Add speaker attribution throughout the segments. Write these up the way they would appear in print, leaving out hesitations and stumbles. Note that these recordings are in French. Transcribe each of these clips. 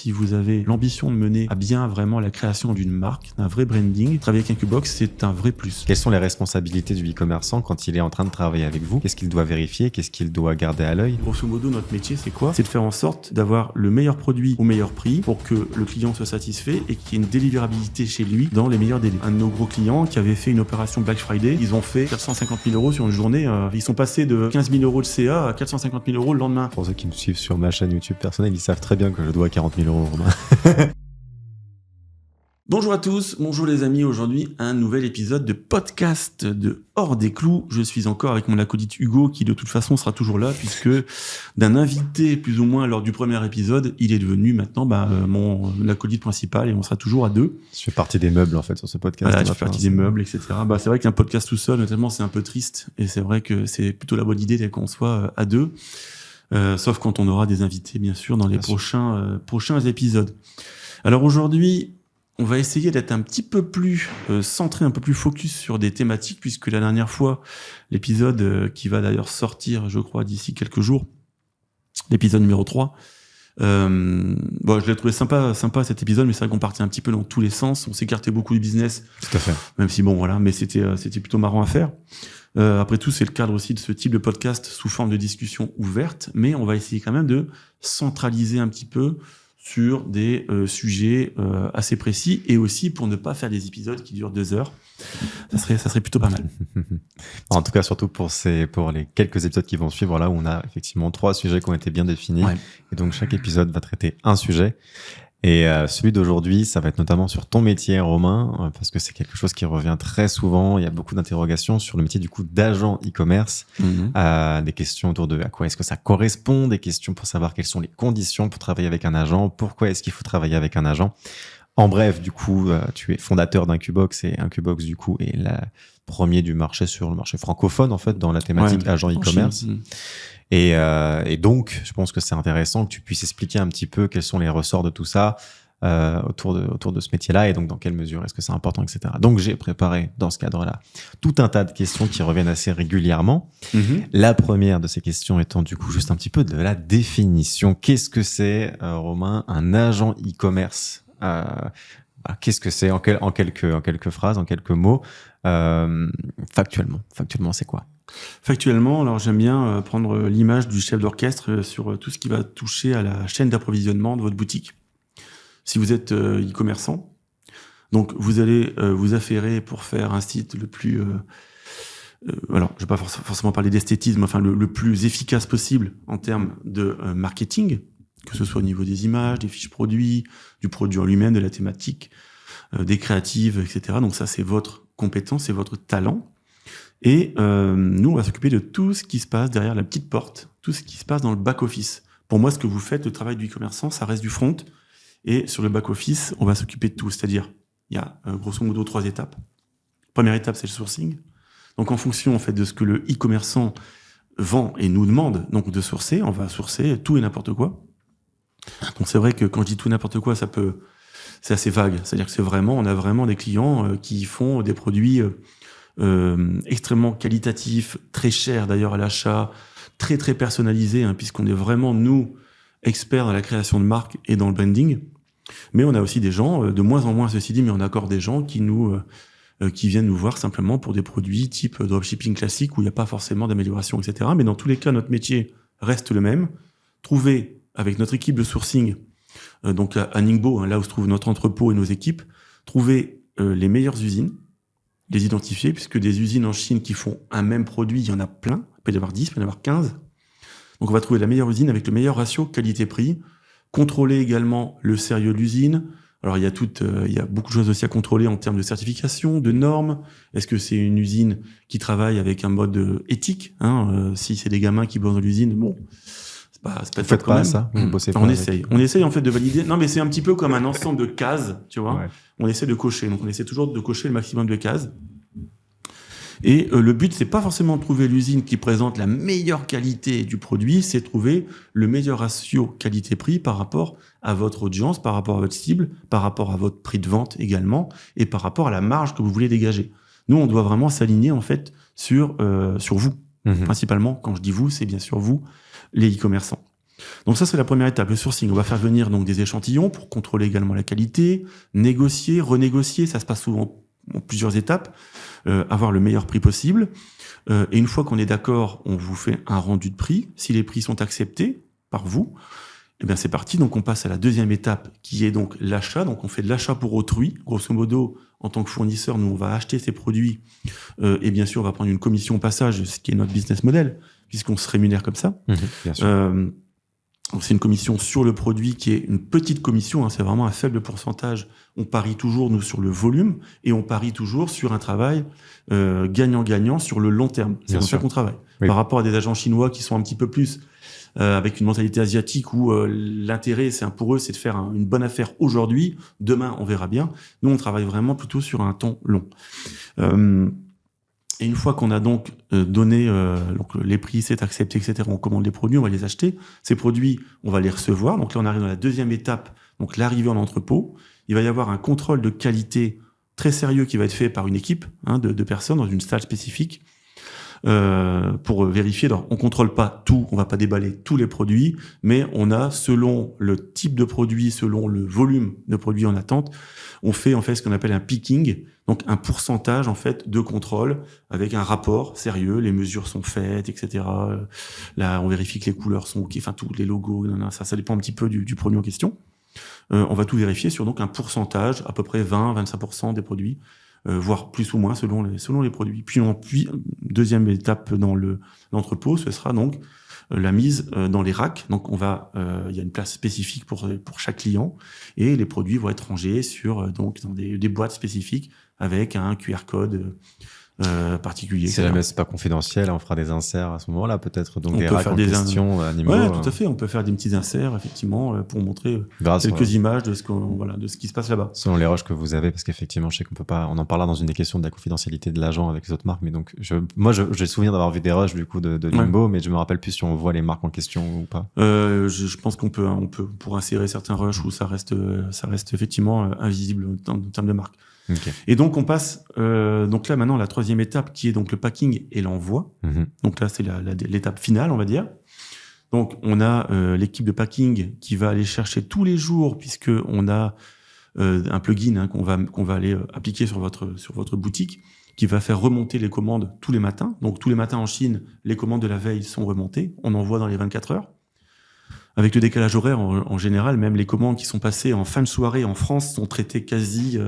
Speaker 1: si vous avez l'ambition de mener à bien vraiment la création d'une marque, d'un vrai branding, travailler avec Incubox, c'est un vrai plus.
Speaker 2: Quelles sont les responsabilités du e-commerçant quand il est en train de travailler avec vous? Qu'est-ce qu'il doit vérifier? Qu'est-ce qu'il doit garder à l'œil?
Speaker 1: Grosso modo, notre métier, c'est quoi? C'est de faire en sorte d'avoir le meilleur produit au meilleur prix pour que le client soit satisfait et qu'il y ait une délivrabilité chez lui dans les meilleurs délais. Un de nos gros clients qui avait fait une opération Black Friday, ils ont fait 450 000 euros sur une journée. Ils sont passés de 15 000 euros de CA à 450 000 euros le lendemain.
Speaker 2: Pour ceux qui me suivent sur ma chaîne YouTube personnelle, ils savent très bien que je dois 40 000 euros, Romain.
Speaker 1: Bonjour à tous, bonjour les amis. Aujourd'hui, un nouvel épisode de podcast de Hors des Clous. Je suis encore avec mon acolyte Hugo qui de toute façon sera toujours là puisque d'un invité plus ou moins lors du premier épisode, il est devenu maintenant mon acolyte principal et on sera toujours à deux.
Speaker 2: Je fais partie des meubles en fait sur ce podcast.
Speaker 1: Voilà, tu fais partie des meubles, etc. C'est vrai qu'un podcast tout seul, notamment, c'est un peu triste et c'est vrai que c'est plutôt la bonne idée dès qu'on soit à deux. Sauf quand on aura des invités, bien sûr, dans les prochains épisodes. Alors aujourd'hui, on va essayer d'être un petit peu plus centré, un peu plus focus sur des thématiques, puisque la dernière fois, l'épisode qui va d'ailleurs sortir, je crois, d'ici quelques jours, l'épisode numéro 3, je l'ai trouvé sympa cet épisode, mais c'est vrai qu'on partait un petit peu dans tous les sens, on s'écartait beaucoup du business.
Speaker 2: Tout à fait.
Speaker 1: Même si mais c'était plutôt marrant à faire. Après tout, c'est le cadre aussi de ce type de podcast sous forme de discussion ouverte, mais on va essayer quand même de centraliser un petit peu sur des sujets assez précis et aussi pour ne pas faire des épisodes qui durent 2 heures. Ça serait plutôt pas mal.
Speaker 2: En tout cas, surtout pour les quelques épisodes qui vont suivre, là où on a effectivement 3 sujets qui ont été bien définis. Ouais. Et donc, chaque épisode va traiter un sujet. Et celui d'aujourd'hui, ça va être notamment sur ton métier, Romain, parce que c'est quelque chose qui revient très souvent. Il y a beaucoup d'interrogations sur le métier du coup d'agent e-commerce, des questions autour de à quoi est-ce que ça correspond, des questions pour savoir quelles sont les conditions pour travailler avec un agent, pourquoi est-ce qu'il faut travailler avec un agent. En bref, du coup, tu es fondateur d'Incubox et Incubox du coup est la premier du marché sur le marché francophone en fait dans la thématique agent e-commerce. Et donc, je pense que c'est intéressant que tu puisses expliquer un petit peu quels sont les ressorts de tout ça autour de ce métier-là et donc dans quelle mesure est-ce que c'est important, etc. Donc, j'ai préparé dans ce cadre-là tout un tas de questions qui reviennent assez régulièrement. La première de ces questions étant du coup juste un petit peu de la définition. Qu'est-ce que c'est, Romain, un agent e-commerce? Qu'est-ce que c'est en quelques phrases, en quelques mots, factuellement, c'est quoi? Factuellement,
Speaker 1: alors j'aime bien prendre l'image du chef d'orchestre sur tout ce qui va toucher à la chaîne d'approvisionnement de votre boutique. Si vous êtes e-commerçant, donc vous allez vous affairer pour faire un site le plus... alors, je ne vais pas forcément parler d'esthétisme, enfin le plus efficace possible en termes de marketing, que ce soit au niveau des images, des fiches produits, du produit en lui-même, de la thématique, des créatives, etc. Donc ça, c'est votre compétence, c'est votre talent. Et nous, on va s'occuper de tout ce qui se passe derrière la petite porte, tout ce qui se passe dans le back-office. Pour moi, ce que vous faites, le travail du e-commerçant, ça reste du front. Et sur le back-office, on va s'occuper de tout. C'est-à-dire, il y a grosso modo 3 étapes. Première étape, c'est le sourcing. Donc en fonction en fait, de ce que le e-commerçant vend et nous demande donc de sourcer, on va sourcer tout et n'importe quoi. Donc c'est vrai que quand je dis tout et n'importe quoi, c'est assez vague. C'est-à-dire que on a vraiment des clients qui font des produits extrêmement qualitatifs, très chers d'ailleurs à l'achat, très très personnalisés, puisqu'on est vraiment, nous, experts dans la création de marques et dans le branding. Mais on a aussi des gens, de moins en moins ceci dit, mais on a encore des gens qui viennent nous voir simplement pour des produits type dropshipping classique où il n'y a pas forcément d'amélioration, etc. Mais dans tous les cas, notre métier reste le même. Trouver avec notre équipe de sourcing, donc à Ningbo, là où se trouve notre entrepôt et nos équipes, trouver les meilleures usines, les identifier, puisque des usines en Chine qui font un même produit, il y en a plein, il peut y en avoir 10, il peut y en avoir 15. Donc on va trouver la meilleure usine avec le meilleur ratio qualité-prix, contrôler également le sérieux de l'usine. Alors il y a beaucoup de choses aussi à contrôler en termes de certification, de normes. Est-ce que c'est une usine qui travaille avec un mode éthique, si c'est des gamins qui bossent dans l'usine, bon... c'est pas
Speaker 2: faites pas ça, vous bossez pas.
Speaker 1: On essaye en fait de valider. Non, mais c'est un petit peu comme un ensemble de cases, tu vois. Ouais. On essaie de cocher. Donc on essaie toujours de cocher le maximum de cases. Et le but, c'est pas forcément de trouver l'usine qui présente la meilleure qualité du produit, c'est de trouver le meilleur ratio qualité-prix par rapport à votre audience, par rapport à votre cible, par rapport à votre prix de vente également, et par rapport à la marge que vous voulez dégager. Nous, on doit vraiment s'aligner en fait sur vous. Principalement, quand je dis vous, c'est bien sûr vous, les e-commerçants. Donc ça, c'est la première étape, le sourcing. On va faire venir donc des échantillons pour contrôler également la qualité, négocier, renégocier. Ça se passe souvent en plusieurs étapes, avoir le meilleur prix possible. Et une fois qu'on est d'accord, on vous fait un rendu de prix. Si les prix sont acceptés par vous, eh bien c'est parti. Donc on passe à la deuxième étape qui est donc l'achat. Donc on fait de l'achat pour autrui. Grosso modo, en tant que fournisseur, nous on va acheter ces produits et bien sûr on va prendre une commission au passage, ce qui est notre business model, puisqu'on se rémunère comme ça.
Speaker 2: Bien sûr.
Speaker 1: Donc c'est une commission sur le produit qui est une petite commission, hein, c'est vraiment un faible pourcentage. On parie toujours, nous, sur le volume et on parie toujours sur un travail gagnant-gagnant sur le long terme. C'est comme ça qu'on travaille. Oui. Par rapport à des agents chinois qui sont un petit peu plus avec une mentalité asiatique où l'intérêt, pour eux, c'est de faire une bonne affaire aujourd'hui. Demain, on verra bien. Nous, on travaille vraiment plutôt sur un temps long. Et une fois qu'on a donc donné donc les prix, c'est accepté, etc., on commande les produits, on va les acheter. Ces produits, on va les recevoir. Donc là, on arrive dans la deuxième étape, donc l'arrivée en entrepôt. Il va y avoir un contrôle de qualité très sérieux qui va être fait par une équipe de personnes dans une salle spécifique pour vérifier. Alors, on contrôle pas tout, on va pas déballer tous les produits, mais on a, selon le type de produit, selon le volume de produits en attente, on fait en fait ce qu'on appelle un picking, donc un pourcentage en fait de contrôle avec un rapport sérieux, les mesures sont faites, etc. Là, on vérifie que les couleurs sont ok, enfin tous les logos, ça dépend un petit peu du produit en question. On va tout vérifier sur donc un pourcentage, à peu près 20-25% des produits, voire plus ou moins selon les produits. Puis deuxième étape dans l'entrepôt, ce sera donc la mise dans les racks. Donc il y a une place spécifique pour chaque client et les produits vont être rangés dans des boîtes spécifiques avec un QR code particulier.
Speaker 2: Si jamais c'est pas confidentiel, on fera des inserts à ce moment-là peut-être, donc
Speaker 1: on
Speaker 2: des racks en question animaux.
Speaker 1: Ouais, tout à fait. On peut faire des petits inserts effectivement pour montrer quelques images de ce qui se passe là-bas.
Speaker 2: Selon les rushs que vous avez, parce qu'effectivement, je sais qu'on peut pas. On en parlera dans une des questions de la confidentialité de l'agent avec les autres marques, mais donc j'ai le souvenir d'avoir vu des rushs du coup de Limbo, mais je me rappelle plus si on voit les marques en question ou pas.
Speaker 1: Je pense qu'on peut pour insérer certains rushs où ça reste effectivement invisible en termes de marque.
Speaker 2: Okay.
Speaker 1: Et donc on passe donc là maintenant la troisième étape qui est donc le packing et l'envoi. Donc là c'est l'étape finale on va dire. Donc on a l'équipe de packing qui va aller chercher tous les jours puisque on a un plugin qu'on va aller appliquer sur votre boutique qui va faire remonter les commandes tous les matins. Donc tous les matins en Chine les commandes de la veille sont remontées, on envoie dans les 24 heures. Avec le décalage horaire, en général, même les commandes qui sont passées en fin de soirée en France sont traitées quasi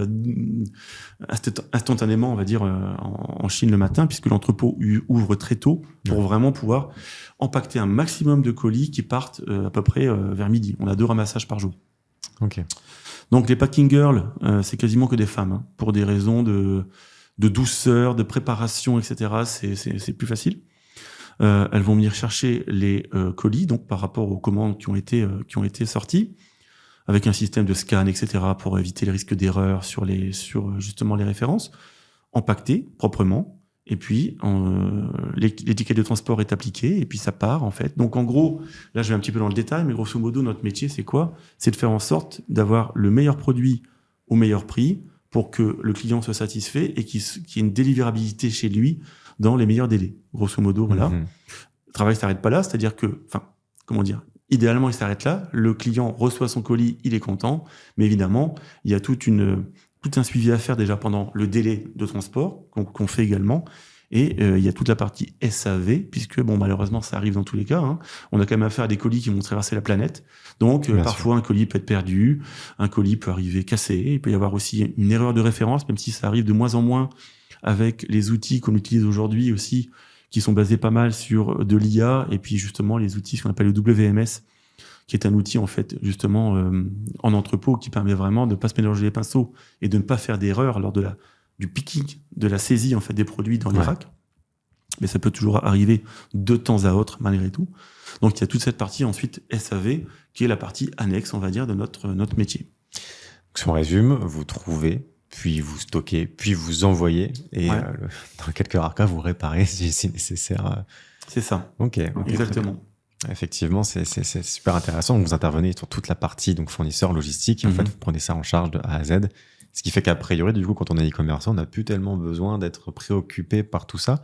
Speaker 1: instantanément, on va dire, en Chine le matin, puisque l'entrepôt ouvre très tôt pour vraiment pouvoir empaqueter un maximum de colis qui partent à peu près vers midi. On a 2 ramassages par jour.
Speaker 2: Ok.
Speaker 1: Donc les packing girls, c'est quasiment que des femmes, pour des raisons de douceur, de préparation, etc. C'est plus facile. Elles vont venir chercher les colis, donc par rapport aux commandes qui ont été sorties, avec un système de scan, etc., pour éviter les risques d'erreur sur justement les références, empaquetées proprement, et puis l'étiquette de transport est appliquée, et puis ça part en fait. Donc en gros, là je vais un petit peu dans le détail, mais grosso modo notre métier c'est quoi ? C'est de faire en sorte d'avoir le meilleur produit au meilleur prix pour que le client soit satisfait et qu'il y ait une délivrabilité chez lui dans les meilleurs délais. Grosso modo, voilà. Le travail s'arrête pas là, c'est-à-dire que, idéalement, il s'arrête là. Le client reçoit son colis, il est content. Mais évidemment, il y a tout un suivi à faire déjà pendant le délai de transport qu'on fait également. Et il y a toute la partie SAV, puisque malheureusement, ça arrive dans tous les cas. On a quand même affaire à des colis qui vont traverser la planète. Donc, parfois, un colis peut être perdu, un colis peut arriver cassé. Il peut y avoir aussi une erreur de référence, même si ça arrive de moins en moins avec les outils qu'on utilise aujourd'hui aussi, qui sont basés pas mal sur de l'IA, et puis justement les outils qu'on appelle le WMS, qui est un outil en fait justement en entrepôt qui permet vraiment de ne pas se mélanger les pinceaux et de ne pas faire d'erreur lors du picking, de la saisie en fait des produits dans les racks. Mais ça peut toujours arriver de temps à autre malgré tout. Donc il y a toute cette partie ensuite SAV qui est la partie annexe, on va dire, de notre métier.
Speaker 2: Donc, si on résume, vous trouvez, puis vous stockez, puis vous envoyez, et dans quelques rares cas, vous réparez si c'est nécessaire.
Speaker 1: C'est ça.
Speaker 2: Ok,
Speaker 1: exactement.
Speaker 2: Effectivement, c'est super intéressant. Donc, vous intervenez sur toute la partie donc fournisseur logistique, et en fait, vous prenez ça en charge de A à Z. Ce qui fait qu'a priori, du coup, quand on est e-commerçant, on n'a plus tellement besoin d'être préoccupé par tout ça.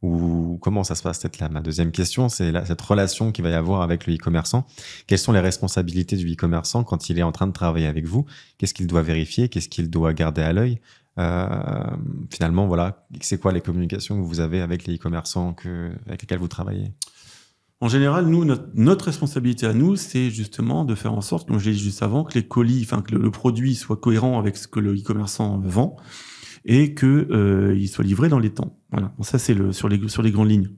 Speaker 2: ou comment ça se passe? Peut-être là, ma deuxième question, c'est cette relation qu'il va y avoir avec le e-commerçant. Quelles sont les responsabilités du e-commerçant quand il est en train de travailler avec vous? Qu'est-ce qu'il doit vérifier? Qu'est-ce qu'il doit garder à l'œil? Finalement, voilà, c'est quoi les communications que vous avez avec les e-commerçants avec lesquels vous travaillez?
Speaker 1: En général, nous, notre responsabilité à nous, c'est justement de faire en sorte, comme je l'ai dit juste avant, que les colis, enfin que le produit soit cohérent avec ce que le e-commerçant vend et que il soit livré dans les temps. Voilà. Bon, ça, c'est sur les grandes lignes.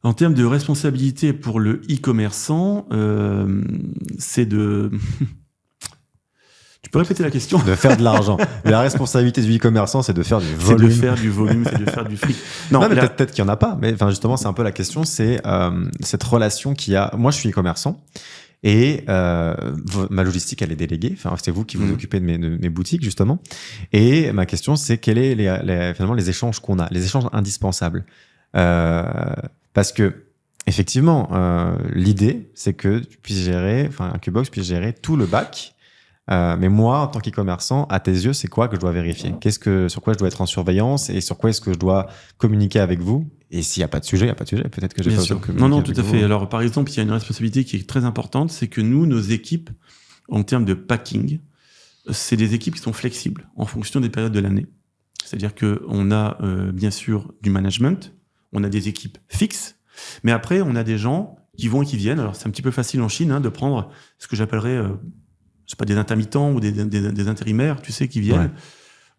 Speaker 1: En termes de responsabilité pour le e-commerçant, c'est de... Tu peux répéter la question?
Speaker 2: De faire de l'argent. La responsabilité du e-commerçant, c'est de faire du volume.
Speaker 1: C'est de faire du volume, c'est de faire du fric.
Speaker 2: Non, mais peut-être qu'il n'y en a pas. Mais enfin, justement, c'est un peu la question. C'est cette relation qu'il y a. Moi, je suis e-commerçant et ma logistique, elle est déléguée. Enfin, c'est vous qui vous occupez de mes boutiques, justement. Et ma question, c'est quels sont finalement les échanges qu'on a, les échanges indispensables. Parce que effectivement, l'idée, c'est que tu puisses gérer, enfin, Qbox puisse gérer tout le bac. Mais moi, en tant qu'e-commerçant, à tes yeux, c'est quoi que je dois vérifier? Sur quoi je dois être en surveillance et sur quoi est-ce que je dois communiquer avec vous? Et s'il n'y a pas de sujet, il n'y a pas de sujet. Peut-être que j'ai pas besoin de communiquer.
Speaker 1: Non, tout à fait. Alors, par exemple, il y a une responsabilité qui est très importante, c'est que nous, nos équipes, en termes de packing, c'est des équipes qui sont flexibles en fonction des périodes de l'année. C'est-à-dire que on a bien sûr du management, on a des équipes fixes, mais après, on a des gens qui vont et qui viennent. Alors, c'est un petit peu facile en Chine de prendre ce que j'appellerais c'est pas des intermittents ou des intérimaires, tu sais, qui viennent. Ouais.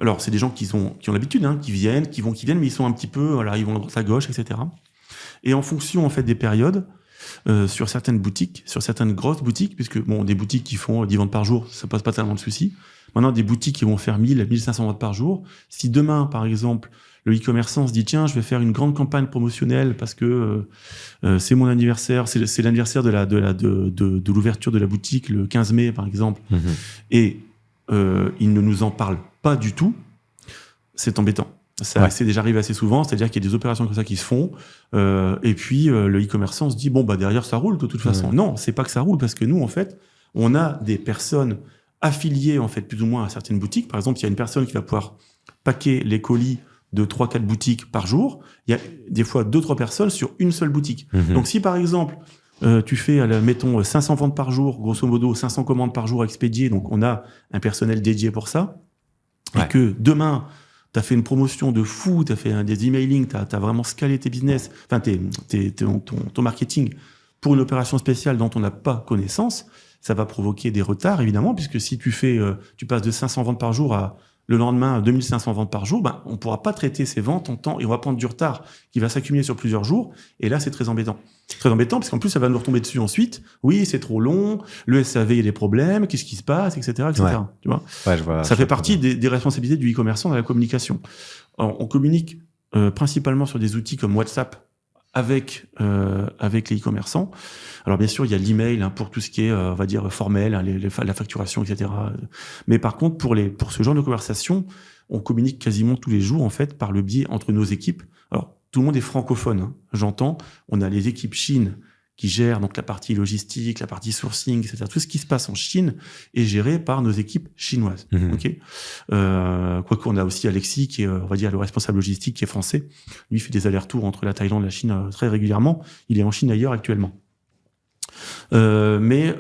Speaker 1: Alors, c'est des gens qui ont l'habitude, qui viennent, mais ils sont un petit peu, voilà, ils vont à droite à gauche, etc. Et en fonction, en fait, des périodes, sur certaines boutiques, sur certaines grosses boutiques, puisque, bon, des boutiques qui font 10 ventes par jour, ça pose pas tellement de soucis. Maintenant, des boutiques qui vont faire 1000, 1500 ventes par jour. Si demain, par exemple, le e-commerçant se dit, tiens, je vais faire une grande campagne promotionnelle parce que c'est mon anniversaire, c'est l'anniversaire de l'ouverture de la boutique le 15 mai, par exemple, et il ne nous en parle pas du tout, c'est embêtant. Ça, c'est déjà arrivé assez souvent, c'est-à-dire qu'il y a des opérations comme ça qui se font, et puis le e-commerçant se dit, bon, bah derrière, ça roule de toute façon. Non, c'est pas que ça roule, parce que nous, en fait, on a des personnes affiliées, en fait, plus ou moins à certaines boutiques. Par exemple, il y a une personne qui va pouvoir paquer les colis de 3-4 boutiques par jour. Il y a des fois 2-3 personnes sur une seule boutique. Donc, si par exemple, tu fais, mettons, 500 ventes par jour, grosso modo, 500 commandes par jour expédiées, donc on a un personnel dédié pour ça, et que demain, tu as fait une promotion de fou, tu as fait des emailing, tu as vraiment scalé tes business, enfin ton marketing pour une opération spéciale dont on n'a pas connaissance, ça va provoquer des retards, évidemment, puisque si tu passes de 500 ventes par jour à le lendemain, 2500 ventes par jour, on ne pourra pas traiter ces ventes en temps et on va prendre du retard qui va s'accumuler sur plusieurs jours. Et là, c'est très embêtant. Très embêtant parce qu'en plus, ça va nous retomber dessus ensuite. Oui, c'est trop long. Le SAV, il y a des problèmes. Qu'est-ce qui se passe, etc., etc. Ouais. Tu vois, je vois, ça fait partie des responsabilités du e-commerçant dans la communication. Alors, on communique principalement sur des outils comme WhatsApp avec les e-commerçants. Alors bien sûr, il y a l'email pour tout ce qui est, on va dire, formel, la facturation, etc. Mais par contre, pour ce genre de conversation, on communique quasiment tous les jours, en fait, par le biais entre nos équipes. Alors, tout le monde est francophone, j'entends. On a les équipes Chine qui gèrent donc la partie logistique, la partie sourcing, etc. Tout ce qui se passe en Chine est géré par nos équipes chinoises. Okay. Quoique on a aussi Alexis qui est, on va dire, le responsable logistique qui est français. Lui fait des allers-retours entre la Thaïlande et la Chine très régulièrement. Il est en Chine d'ailleurs actuellement. Mais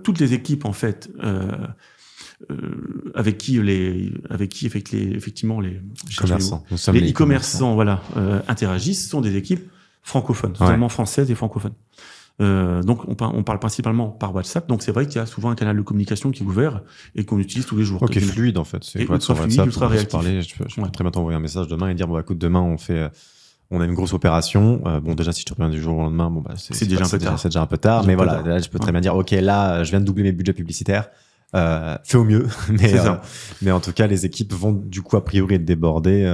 Speaker 1: toutes les équipes en fait avec qui effectivement les e-commerçants interagissent sont des équipes francophones, totalement françaises et francophones. Donc on parle principalement par WhatsApp. Donc c'est vrai qu'il y a souvent un canal de communication qui est ouvert et qu'on utilise tous les jours.
Speaker 2: Ok, fluide en fait. C'est
Speaker 1: ultra fluide, ultra réactif.
Speaker 2: Je peux très bien t'envoyer un message demain et dire écoute, demain on a une grosse opération. Bon, déjà, si je te reviens du jour au lendemain, c'est déjà un peu tard. Mais voilà, là, je peux très bien dire, OK, là, je viens de doubler mes budgets publicitaires. Fais au mieux. Mais en tout cas, les équipes vont, du coup, a priori, être débordées,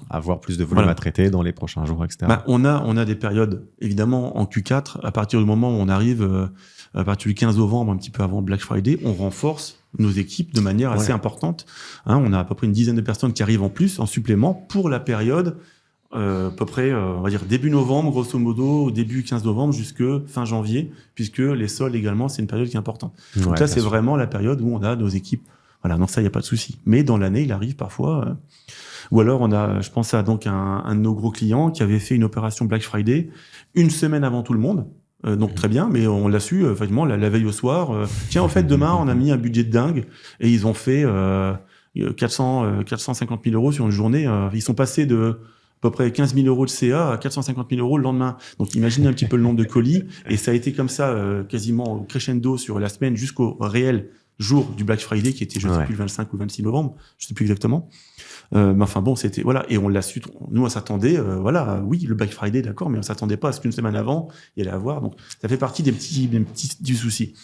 Speaker 2: avoir plus de volume à traiter dans les prochains jours, etc.
Speaker 1: On a des périodes, évidemment, en Q4, à partir du moment où on arrive, à partir du 15 novembre, un petit peu avant Black Friday, on renforce nos équipes de manière assez importante. On a à peu près une dizaine de personnes qui arrivent en plus, en supplément, pour la période à peu près, on va dire début novembre, grosso modo, début 15 novembre jusque fin janvier, puisque les soldes également, c'est une période qui est importante. Donc là, c'est vraiment la période où on a nos équipes Voilà, donc ça, il n'y a pas de souci. Mais dans l'année, il arrive parfois... Ou alors, je pense à donc un de nos gros clients qui avait fait une opération Black Friday une semaine avant tout le monde. Donc très bien, mais on l'a su effectivement la veille au soir. Tiens, en fait, demain, on a mis un budget de dingue et ils ont fait 450 000 euros sur une journée. Ils sont passés de à peu près 15 000 euros de CA à 450 000 euros le lendemain. Donc imaginez un petit peu le nombre de colis. Et ça a été comme ça quasiment crescendo sur la semaine jusqu'au réel jour du Black Friday qui était, je ne sais plus, le 25 ou le 26 novembre, je ne sais plus exactement. Mais enfin bon, c'était voilà, et on l'a su. Nous, on s'attendait, voilà, oui, le Black Friday, d'accord, mais on s'attendait pas à ce qu'une semaine avant, il y allait avoir. Donc, ça fait partie des petits du souci.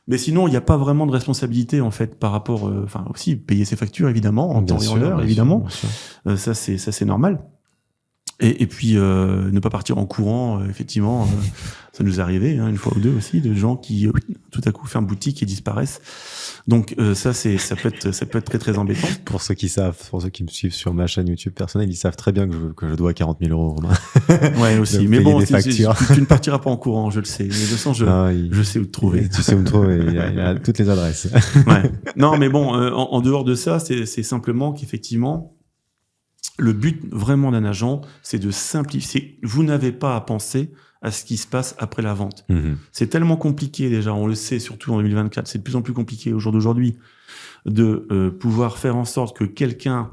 Speaker 1: Mais sinon, il n'y a pas vraiment de responsabilité en fait par rapport, enfin aussi payer ses factures évidemment en temps et en heure, évidemment. Ça c'est normal. Et puis ne pas partir en courant, effectivement, ça nous est arrivé une fois ou deux aussi, de gens qui tout à coup ferment boutique et disparaissent. Donc ça peut être très très embêtant.
Speaker 2: Pour ceux qui savent, pour ceux qui me suivent sur ma chaîne YouTube personnelle, ils savent très bien que je dois 40 000 euros.
Speaker 1: Ouais aussi, mais bon, tu ne partiras pas en courant, je le sais. Mais de toute façon, je sais où te trouver.
Speaker 2: Tu sais où me trouver, il y a toutes les adresses.
Speaker 1: Ouais. Non, mais bon, en dehors de ça, c'est simplement qu'effectivement. Le but vraiment d'un agent, c'est de simplifier. Vous n'avez pas à penser à ce qui se passe après la vente. C'est tellement compliqué déjà, on le sait, surtout en 2024, c'est de plus en plus compliqué au jour d'aujourd'hui, de pouvoir faire en sorte que quelqu'un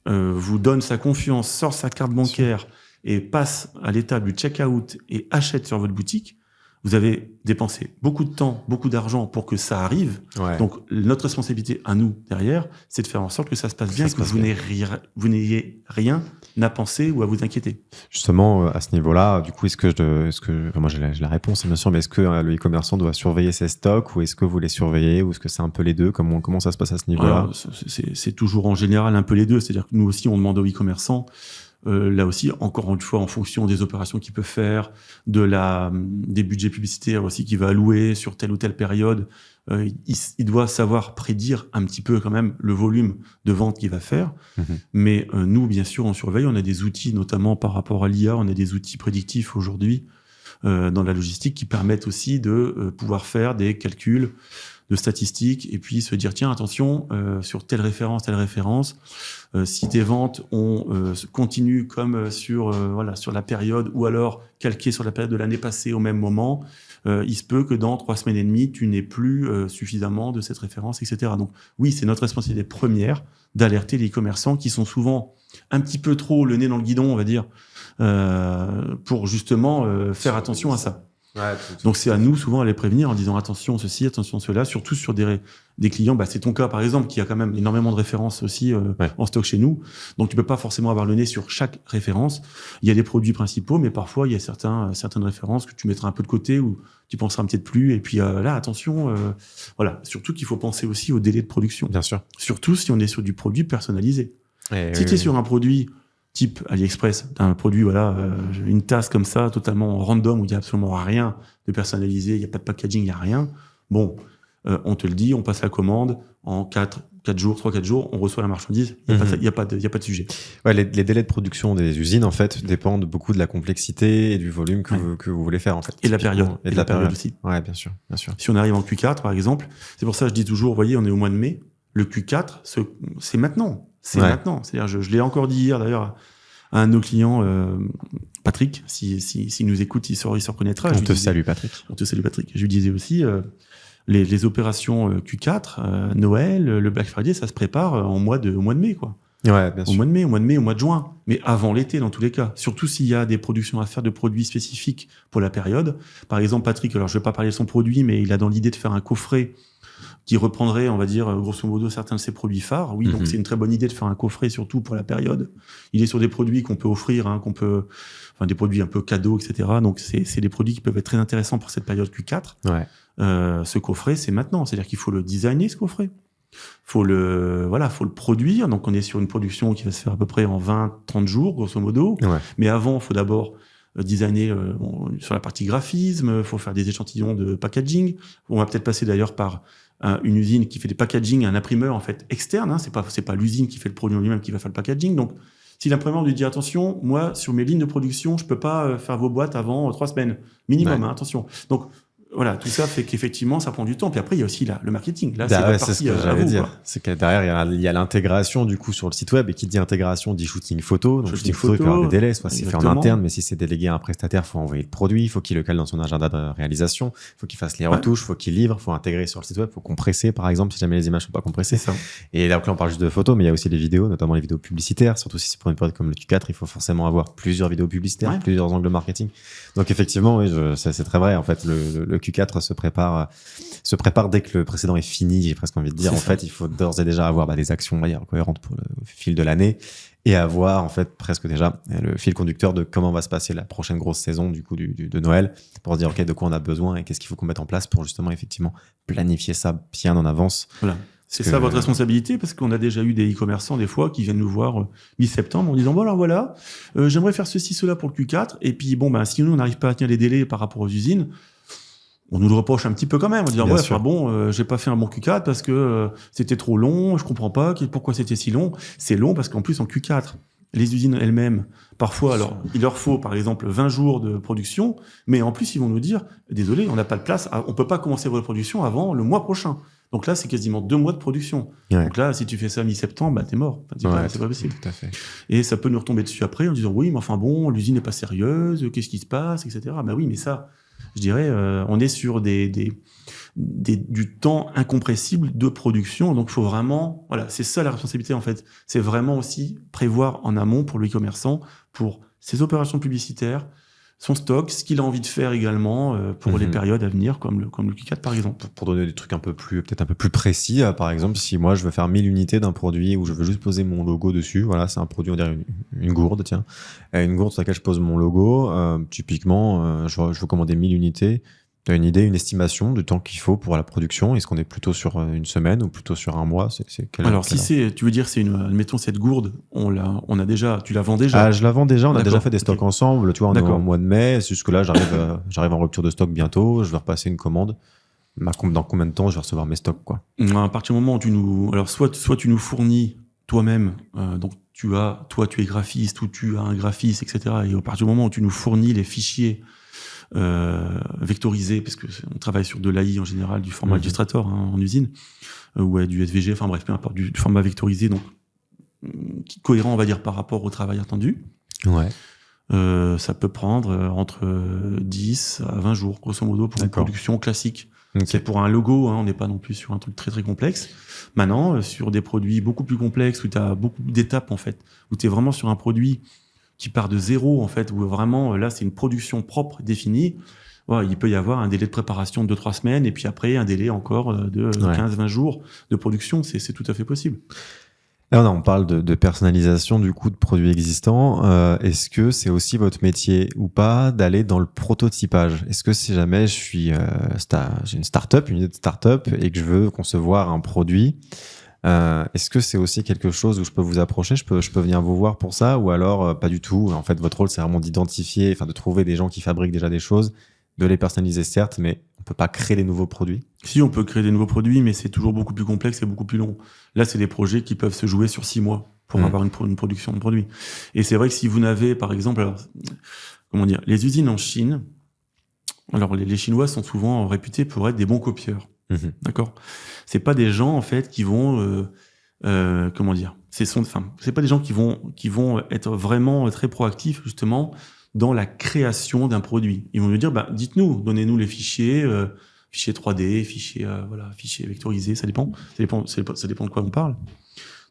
Speaker 1: vous donne sa confiance, sort sa carte bancaire et passe à l'étape du check-out et achète sur votre boutique. Vous avez dépensé beaucoup de temps, beaucoup d'argent pour que ça arrive. Ouais. Donc, notre responsabilité à nous, derrière, c'est de faire en sorte que ça se passe bien et que vous n'ayez rien à penser ou à vous inquiéter.
Speaker 2: Justement, à ce niveau-là, du coup, moi j'ai la réponse, bien sûr, mais est-ce que le e-commerçant doit surveiller ses stocks ou est-ce que vous les surveillez ou est-ce que c'est un peu les deux? Comment ça se passe à ce niveau-là?
Speaker 1: Alors, c'est toujours en général un peu les deux. C'est-à-dire que nous aussi, on demande aux e-commerçants là aussi, encore une fois, en fonction des opérations qu'il peut faire, des budgets publicitaires aussi qu'il va allouer sur telle ou telle période, il doit savoir prédire un petit peu quand même le volume de vente qu'il va faire. Mais nous, bien sûr, on surveille. On a des outils, notamment par rapport à l'IA, on a des outils prédictifs aujourd'hui dans la logistique qui permettent aussi de pouvoir faire des calculs de statistiques et puis se dire tiens attention sur telle référence si tes ventes continuent comme sur la période ou alors calquées sur la période de l'année passée au même moment, il se peut que dans 3 semaines et demie tu n'aies plus suffisamment de cette référence, etc. Donc oui, c'est notre responsabilité première d'alerter les e-commerçants qui sont souvent un petit peu trop le nez dans le guidon, on va dire, pour justement faire attention à ça. Ouais, donc c'est à nous souvent à les prévenir en disant attention ceci, attention cela, surtout sur des clients, c'est ton cas par exemple qui a quand même énormément de références aussi en stock chez nous, donc tu peux pas forcément avoir le nez sur chaque référence. Il y a des produits principaux, mais parfois il y a certaines références que tu mettras un peu de côté ou tu penseras peut-être plus, et puis là attention, voilà, surtout qu'il faut penser aussi au délai de production.
Speaker 2: Bien sûr.
Speaker 1: Surtout si on est sur du produit personnalisé. Si tu es sur un produit type AliExpress, un produit, une tasse comme ça, totalement random, où il n'y a absolument rien de personnalisé, il n'y a pas de packaging, il n'y a rien. Bon, on te le dit, on passe la commande, en 3-4 jours, on reçoit la marchandise, il n'y a pas de sujet.
Speaker 2: Ouais, les délais de production des usines, en fait, dépendent beaucoup de la complexité et du volume que vous voulez faire, en fait.
Speaker 1: Et de la période. Et de la période aussi.
Speaker 2: Ouais, bien sûr.
Speaker 1: Si on arrive en Q4, par exemple, c'est pour ça que je dis toujours, vous voyez, on est au mois de mai, le Q4, c'est maintenant. Maintenant. C'est-à-dire, je l'ai encore dit hier, d'ailleurs, à un de nos clients, Patrick, s'il nous écoute, il se reconnaîtra.
Speaker 2: On te salue, Patrick.
Speaker 1: Je lui disais aussi, les opérations Q4, Noël, le Black Friday, ça se prépare au mois de mai, quoi.
Speaker 2: Ouais, bien sûr.
Speaker 1: Au mois de juin. Mais avant l'été, dans tous les cas. Surtout s'il y a des productions à faire de produits spécifiques pour la période. Par exemple, Patrick, alors je vais pas parler de son produit, mais il a dans l'idée de faire un coffret qui reprendrait, on va dire, grosso modo, certains de ses produits phares. Oui, donc c'est une très bonne idée de faire un coffret, surtout pour la période. Il est sur des produits qu'on peut offrir, des produits un peu cadeaux, etc. Donc, c'est des produits qui peuvent être très intéressants pour cette période Q4.
Speaker 2: Ouais.
Speaker 1: Ce coffret, c'est maintenant. C'est-à-dire qu'il faut le designer, ce coffret. Faut le produire. Donc, on est sur une production qui va se faire à peu près en 20-30 jours, grosso modo. Ouais. Mais avant, il faut d'abord designer sur la partie graphisme, il faut faire des échantillons de packaging. On va peut-être passer d'ailleurs par une usine qui fait des packaging, un imprimeur en fait externe. C'est pas l'usine qui fait le produit en lui-même qui va faire le packaging. Donc, si l'imprimeur lui dit attention, moi sur mes lignes de production, je peux pas faire vos boîtes avant 3 semaines minimum. Ouais. Attention. Donc, voilà, tout ça fait qu'effectivement, ça prend du temps. Puis après, il y a aussi le marketing. Là,
Speaker 2: c'est ce que j'allais dire. C'est que derrière, il y a l'intégration du coup sur le site web, et qui dit intégration dit shooting photo. Donc shooting photo, il peut y avoir des délais, soit c'est fait en interne, mais si c'est délégué à un prestataire, faut envoyer le produit, il faut qu'il le cale dans son agenda de réalisation, il faut qu'il fasse les retouches, faut qu'il livre, faut intégrer sur le site web, faut compresser par exemple si jamais les images sont pas compressées.
Speaker 1: C'est ça.
Speaker 2: Et là on parle juste de photos, mais il y a aussi les vidéos, notamment les vidéos publicitaires, surtout si c'est pour une période comme le Q4, il faut forcément avoir plusieurs vidéos publicitaires, plusieurs angles marketing. Donc effectivement, oui, c'est très vrai. En fait, le Q4 se prépare dès que le précédent est fini, j'ai presque envie de dire. En fait, il faut d'ores et déjà avoir des actions cohérentes pour le fil de l'année, et avoir en fait presque déjà le fil conducteur de comment va se passer la prochaine grosse saison du coup de Noël, pour se dire ok, de quoi on a besoin et qu'est-ce qu'il faut qu'on mette en place pour justement effectivement planifier ça bien en avance.
Speaker 1: Voilà. C'est ça votre responsabilité, parce qu'on a déjà eu des e-commerçants des fois qui viennent nous voir mi-septembre en disant bon alors voilà, j'aimerais faire ceci, cela pour le Q4, et puis bon si nous on n'arrive pas à tenir les délais par rapport aux usines, on nous le reproche un petit peu quand même, en disant j'ai pas fait un bon Q4 parce que c'était trop long, je comprends pas pourquoi c'était si long. C'est long parce qu'en plus en Q4, les usines elles-mêmes, parfois, alors il leur faut par exemple 20 jours de production, mais en plus ils vont nous dire désolé, on n'a pas de place, on peut pas commencer votre production avant le mois prochain. Donc là, c'est quasiment 2 mois de production. Ouais. Donc là, si tu fais ça mi-septembre, t'es mort. C'est pas possible.
Speaker 2: Tout à fait.
Speaker 1: Et ça peut nous retomber dessus après en disant oui, mais enfin bon, l'usine n'est pas sérieuse, qu'est-ce qui se passe, etc. Oui, mais ça, je dirais, on est sur du temps incompressible de production. Donc, il faut vraiment, c'est ça la responsabilité en fait. C'est vraiment aussi prévoir en amont pour le e-commerçant, pour ses opérations publicitaires, son stock, ce qu'il a envie de faire également pour les périodes à venir, comme le Q4 par exemple.
Speaker 2: Pour donner des trucs peut-être un peu plus précis, par exemple, si moi je veux faire 1000 unités d'un produit où je veux juste poser mon logo dessus, voilà, c'est un produit, on dirait une gourde, tiens, une gourde sur laquelle je pose mon logo, typiquement, je veux commander 1000 unités. Tu as une idée, une estimation du temps qu'il faut pour la production? Est-ce qu'on est plutôt sur une semaine ou plutôt sur un mois?
Speaker 1: Alors, tu veux dire, admettons cette gourde, tu la vends déjà?
Speaker 2: Ah, je la vends déjà, on a déjà fait des stocks ensemble, tu vois, on est en mois de mai, jusque-là, j'arrive en rupture de stock bientôt, je vais repasser une commande. Dans combien de temps je vais recevoir mes stocks, quoi?
Speaker 1: À partir du moment où alors soit tu nous fournis toi-même, donc tu es graphiste ou tu as un graphiste, etc. Et à partir du moment où tu nous fournis les fichiers vectorisé, parce que on travaille sur de l'AI en général, du format Illustrator en usine, ou du SVG, enfin bref, peu importe, du format vectorisé, donc cohérent, on va dire, par rapport au travail attendu.
Speaker 2: Ouais.
Speaker 1: Ça peut prendre entre 10 à 20 jours, grosso modo, pour une production classique. Okay. C'est pour un logo, on n'est pas non plus sur un truc très très complexe. Maintenant, sur des produits beaucoup plus complexes, où tu as beaucoup d'étapes, en fait, où tu es vraiment sur un produit qui part de zéro, en fait, où vraiment, là, c'est une production propre, définie. Il peut y avoir un délai de préparation de 2-3 semaines, et puis après, un délai encore de 15-20 jours de production. C'est tout à fait possible.
Speaker 2: Là, on parle de personnalisation, du coup, de produits existants. Est-ce que c'est aussi votre métier ou pas d'aller dans le prototypage? Est-ce que si jamais j'ai une start-up, une idée de start-up, et que je veux concevoir un produit, est-ce que c'est aussi quelque chose où je peux vous approcher, je peux venir vous voir pour ça, ou alors pas du tout? En fait, votre rôle, c'est vraiment d'identifier, de trouver des gens qui fabriquent déjà des choses, de les personnaliser certes, mais on peut pas créer des nouveaux produits?
Speaker 1: Si, on peut créer des nouveaux produits, mais c'est toujours beaucoup plus complexe et beaucoup plus long. Là, c'est des projets qui peuvent se jouer sur 6 mois pour avoir une production de produits. Et c'est vrai que si vous n'avez, par exemple, les usines en Chine, alors les Chinois sont souvent réputés pour être des bons copieurs. D'accord. C'est pas des gens en fait qui vont c'est pas des gens qui vont être vraiment très proactifs justement dans la création d'un produit. Ils vont nous dire dites-nous, donnez-nous les fichiers 3D, fichiers vectorisés, ça dépend de quoi on parle.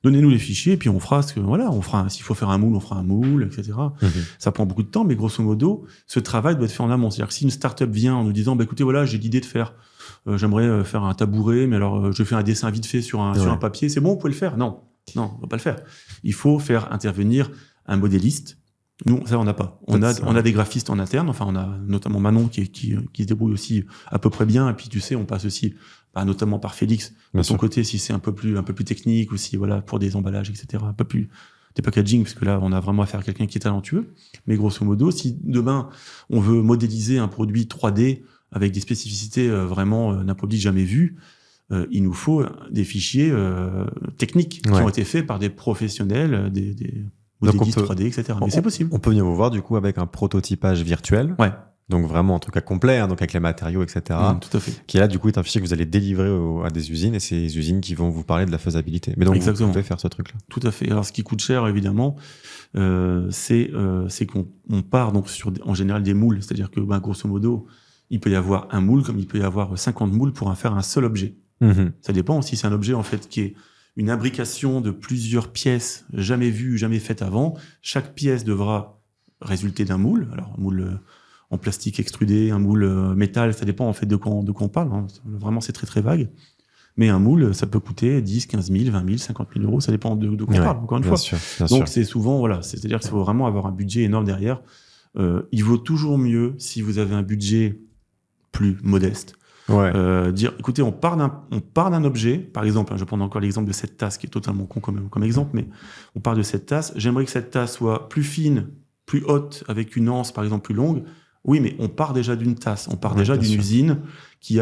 Speaker 1: Donnez-nous les fichiers et puis on fera s'il faut faire un moule, on fera un moule, etc. Ça prend beaucoup de temps, mais grosso modo, ce travail doit être fait en amont. C'est-à-dire que si une start-up vient en nous disant écoutez, voilà, j'ai l'idée de faire j'aimerais faire un tabouret, mais alors je fais un dessin vite fait sur un papier, c'est bon, vous pouvez le faire? Non, on va pas le faire. Il faut faire intervenir un modéliste. Nous, ça, on n'a pas. On a des graphistes en interne, on a notamment Manon qui se débrouille aussi à peu près bien, et puis tu sais, on passe aussi, notamment par Félix, de ton côté, si c'est un peu plus technique, ou si, pour des emballages, etc., un peu plus des packaging, parce que là, on a vraiment affaire à quelqu'un qui est talentueux. Mais grosso modo, si demain, on veut modéliser un produit 3D avec des spécificités vraiment d'un produit jamais vu, il nous faut des fichiers techniques qui ont été faits par des professionnels, des modélistes 3D, etc. Mais c'est possible.
Speaker 2: On peut venir vous voir du coup avec un prototypage virtuel.
Speaker 1: Ouais.
Speaker 2: Donc vraiment en tout cas complet, donc avec les matériaux, etc.
Speaker 1: Tout à fait.
Speaker 2: Qui là, du coup, est un fichier que vous allez délivrer à des usines et c'est les usines qui vont vous parler de la faisabilité. Mais donc,
Speaker 1: Exactement.
Speaker 2: vous pouvez faire ce truc-là.
Speaker 1: Tout à fait. Alors, ce qui coûte cher, évidemment, c'est qu'on part donc sur, en général, des moules. C'est-à-dire que, grosso modo, il peut y avoir un moule comme il peut y avoir 50 moules pour en faire un seul objet. Ça dépend si c'est un objet, en fait, qui est une imbrication de plusieurs pièces jamais vues, jamais faites avant. Chaque pièce devra résulter d'un moule. Alors, un moule en plastique extrudé, un moule métal, ça dépend en fait de quoi on parle. Hein. Vraiment, c'est très très vague. Mais un moule, ça peut coûter 10, 15 000, 20 000, 50 000 euros, ça dépend de quoi on parle, encore une fois. Donc c'est souvent, voilà, c'est-à-dire qu'il faut vraiment avoir un budget énorme derrière. Il vaut toujours mieux, si vous avez un budget plus modeste, dire, écoutez, on part d'un objet, par exemple, je vais prendre encore l'exemple de cette tasse, qui est totalement con comme exemple, mais on part de cette tasse, j'aimerais que cette tasse soit plus fine, plus haute, avec une anse, par exemple, plus longue. Oui, mais on part déjà d'une tasse, on part déjà d'une usine qui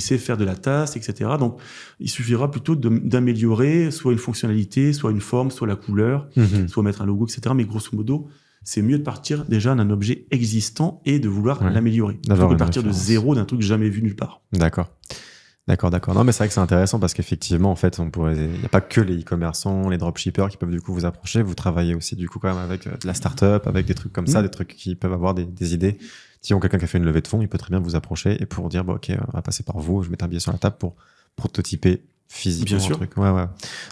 Speaker 1: sait faire de la tasse, etc. Donc, il suffira plutôt d'améliorer soit une fonctionnalité, soit une forme, soit la couleur, soit mettre un logo, etc. Mais grosso modo, c'est mieux de partir déjà d'un objet existant et de vouloir l'améliorer. Plutôt que de partir de zéro d'un truc jamais vu nulle part.
Speaker 2: D'accord. Non, mais c'est vrai que c'est intéressant parce qu'effectivement, en fait, il n'y a pas que les e-commerçants, les dropshippers qui peuvent du coup vous approcher. Vous travaillez aussi du coup quand même avec de la start-up, avec des trucs comme ça, des trucs qui peuvent avoir des idées. Si on a quelqu'un qui a fait une levée de fonds, il peut très bien vous approcher et pour dire, ok, on va passer par vous, je mets un billet sur la table pour prototyper physiquement. Bien sûr. Truc. Ouais.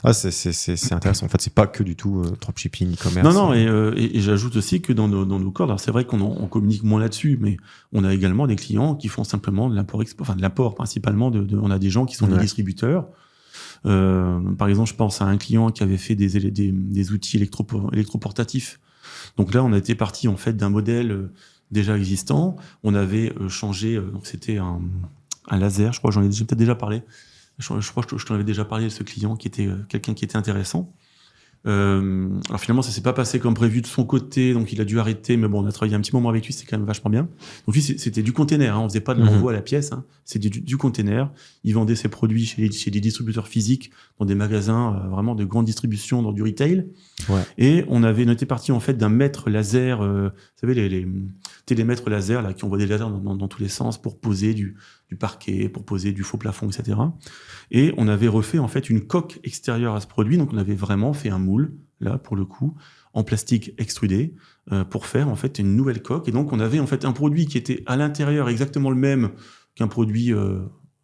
Speaker 2: Ah, c'est intéressant. En fait, c'est pas que du tout dropshipping, e-commerce.
Speaker 1: Non, et j'ajoute aussi que dans nos cordes, alors c'est vrai qu'on communique moins là-dessus, mais on a également des clients qui font simplement de l'import principalement. On a des gens qui sont des distributeurs. Par exemple, je pense à un client qui avait fait des outils électroportatifs. Donc là, on a été parti en fait d'un modèle déjà existant. On avait changé, donc c'était un laser, je crois, j'en ai peut-être déjà parlé. Je crois que je t'en avais déjà parlé de ce client qui était quelqu'un qui était intéressant. Alors finalement, ça s'est pas passé comme prévu de son côté, donc il a dû arrêter. Mais bon, on a travaillé un petit moment avec lui, c'était quand même vachement bien. Donc lui, c'était du container. On faisait pas de l'envoi à la pièce. C'était du container. Il vendait ses produits chez des distributeurs physiques, dans des magasins vraiment de grande distribution, dans du retail. Et on était parti en fait d'un mètre laser. Vous savez les télémètres laser là qui envoient des lasers dans tous les sens pour poser du parquet, pour poser du faux plafond, etc. Et on avait refait en fait une coque extérieure à ce produit. Donc on avait vraiment fait un moule, là pour le coup, en plastique extrudé, pour faire en fait une nouvelle coque. Et donc on avait en fait un produit qui était à l'intérieur exactement le même qu'un produit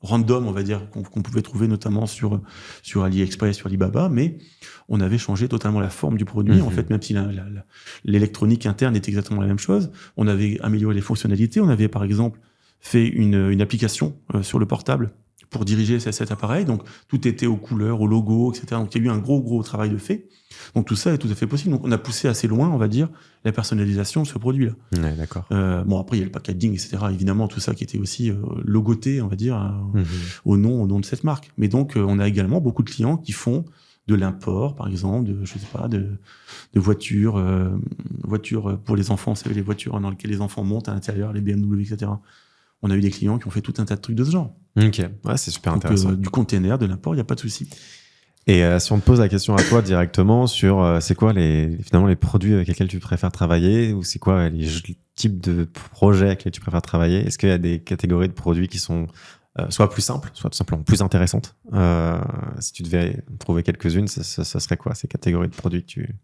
Speaker 1: random, on va dire, qu'on pouvait trouver notamment sur AliExpress, sur Alibaba, mais on avait changé totalement la forme du produit. En fait, même si l'électronique interne était exactement la même chose, on avait amélioré les fonctionnalités. On avait par exemple fait une application sur le portable pour diriger cet appareil. Donc, tout était aux couleurs, aux logos, etc. Donc, il y a eu un gros travail de fait. Donc, tout ça est tout à fait possible. Donc, on a poussé assez loin, on va dire, la personnalisation de ce produit-là.
Speaker 2: Ouais, d'accord.
Speaker 1: Bon, après, il y a le packaging, etc. Évidemment, tout ça qui était aussi logoté, on va dire, au nom de cette marque. Mais donc, on a également beaucoup de clients qui font de l'import, par exemple, de voitures pour les enfants. Vous savez, les voitures dans lesquelles les enfants montent à l'intérieur, les BMW, etc. On a eu des clients qui ont fait tout un tas de trucs de ce genre.
Speaker 2: Ok, ouais, c'est super intéressant.
Speaker 1: Du container, de l'import, il n'y a pas de souci.
Speaker 2: Et si on te pose la question à toi directement sur c'est quoi finalement les produits avec lesquels tu préfères travailler ou c'est quoi les types de projets avec lesquels tu préfères travailler, est-ce qu'il y a des catégories de produits qui sont soit plus simples, soit tout simplement plus intéressantes? Si tu devais trouver quelques-unes, ça serait quoi ces catégories de produits que tu...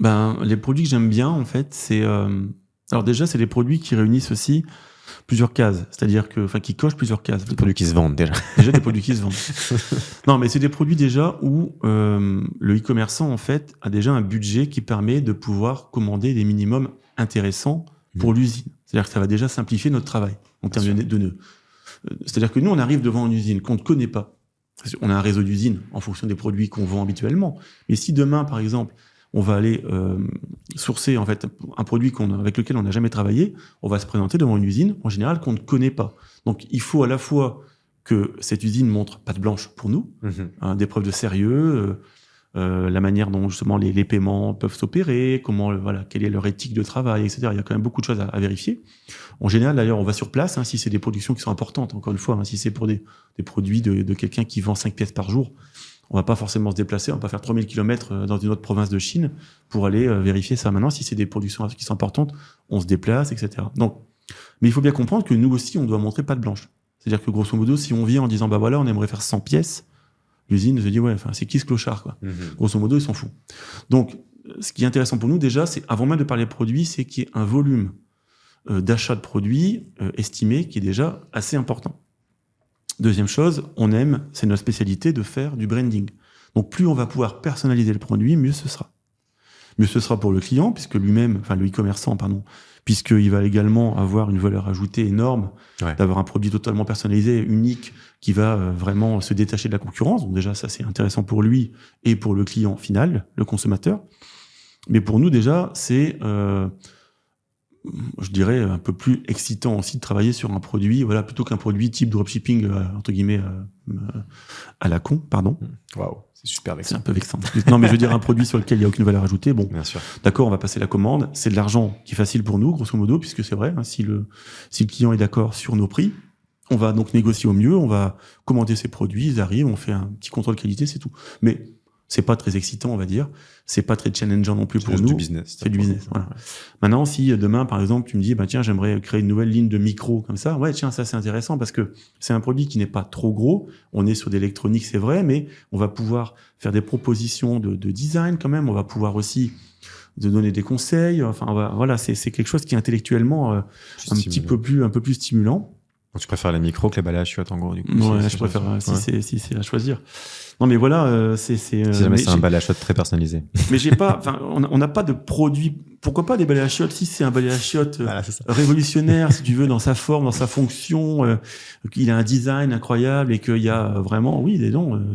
Speaker 1: Les produits que j'aime bien, en fait, c'est... Alors déjà, c'est des produits qui réunissent aussi plusieurs cases, c'est-à-dire qui cochent plusieurs cases.
Speaker 2: Des produits qui se vendent déjà.
Speaker 1: Déjà des produits qui se vendent. Non, mais c'est des produits déjà où le e-commerçant en fait a déjà un budget qui permet de pouvoir commander des minimums intéressants pour l'usine. C'est-à-dire que ça va déjà simplifier notre travail en termes de nœuds. C'est-à-dire que nous, on arrive devant une usine qu'on ne connaît pas. On a un réseau d'usines en fonction des produits qu'on vend habituellement. Mais si demain, par exemple, on va aller sourcer en fait un produit avec lequel on n'a jamais travaillé, on va se présenter devant une usine en général qu'on ne connaît pas. Donc il faut à la fois que cette usine montre patte blanche pour nous, des preuves de sérieux, la manière dont justement les paiements peuvent s'opérer, quelle est leur éthique de travail, etc. Il y a quand même beaucoup de choses à vérifier. En général, d'ailleurs, on va sur place si c'est des productions qui sont importantes. Encore une fois, si c'est pour des produits de quelqu'un qui vend 5 pièces par jour, on va pas forcément se déplacer, on va pas faire 3000 km dans une autre province de Chine pour aller vérifier ça. Maintenant, si c'est des productions qui sont importantes, on se déplace, etc. Donc, Mais il faut bien comprendre que nous aussi, on doit montrer patte blanche. C'est-à-dire que grosso modo, si on vient en disant, bah voilà, on aimerait faire 100 pièces, l'usine se dit, ouais, enfin, c'est qui ce clochard, quoi. Grosso modo, ils s'en foutent. Donc, ce qui est intéressant pour nous, déjà, c'est, avant même de parler de produits, c'est qu'il y ait un volume d'achat de produits estimé qui est déjà assez important. Deuxième chose, c'est notre spécialité de faire du branding. Donc, plus on va pouvoir personnaliser le produit, mieux ce sera. Mieux ce sera pour le client, puisque lui-même, enfin le e-commerçant, puisqu'il va également avoir une valeur ajoutée énorme, d'avoir un produit totalement personnalisé, unique, qui va vraiment se détacher de la concurrence. Donc déjà, ça c'est intéressant pour lui et pour le client final, le consommateur. Mais pour nous déjà, c'est, je dirais, un peu plus excitant aussi de travailler sur un produit, voilà, plutôt qu'un produit type dropshipping, entre guillemets, à la con, pardon.
Speaker 2: Waouh, c'est super vexant.
Speaker 1: C'est un peu vexant. Non, mais je veux dire un produit sur lequel il n'y a aucune valeur ajoutée. Bon,
Speaker 2: bien sûr.
Speaker 1: D'accord, on va passer la commande. C'est de l'argent qui est facile pour nous, grosso modo, puisque c'est vrai, hein, si le client est d'accord sur nos prix, on va donc négocier au mieux, on va commander ses produits, ils arrivent, on fait un petit contrôle qualité, c'est tout. Mais c'est pas très excitant, on va dire. C'est pas très challengeant non plus pour nous.
Speaker 2: C'est du business.
Speaker 1: C'est du business, voilà. Maintenant, si demain, par exemple, tu me dis, bah, tiens, j'aimerais créer une nouvelle ligne de micro comme ça. Ouais, tiens, ça, c'est intéressant parce que c'est un produit qui n'est pas trop gros. On est sur de l'électronique, c'est vrai, mais on va pouvoir faire des propositions de design quand même. On va pouvoir aussi de donner des conseils. Enfin, voilà, c'est quelque chose qui est intellectuellement un peu plus stimulant.
Speaker 2: Donc, tu préfères les micros que les balais à chiottes, en gros, du coup.
Speaker 1: Ouais, je préfère, si c'est à choisir. Non, mais voilà,
Speaker 2: si jamais c'est un balai à chiottes très personnalisé.
Speaker 1: Mais on n'a pas de produit. Pourquoi pas des balais à chiottes si c'est un balai à chiottes révolutionnaire, si tu veux, dans sa forme, dans sa fonction, qu'il a un design incroyable et qu'il y a vraiment,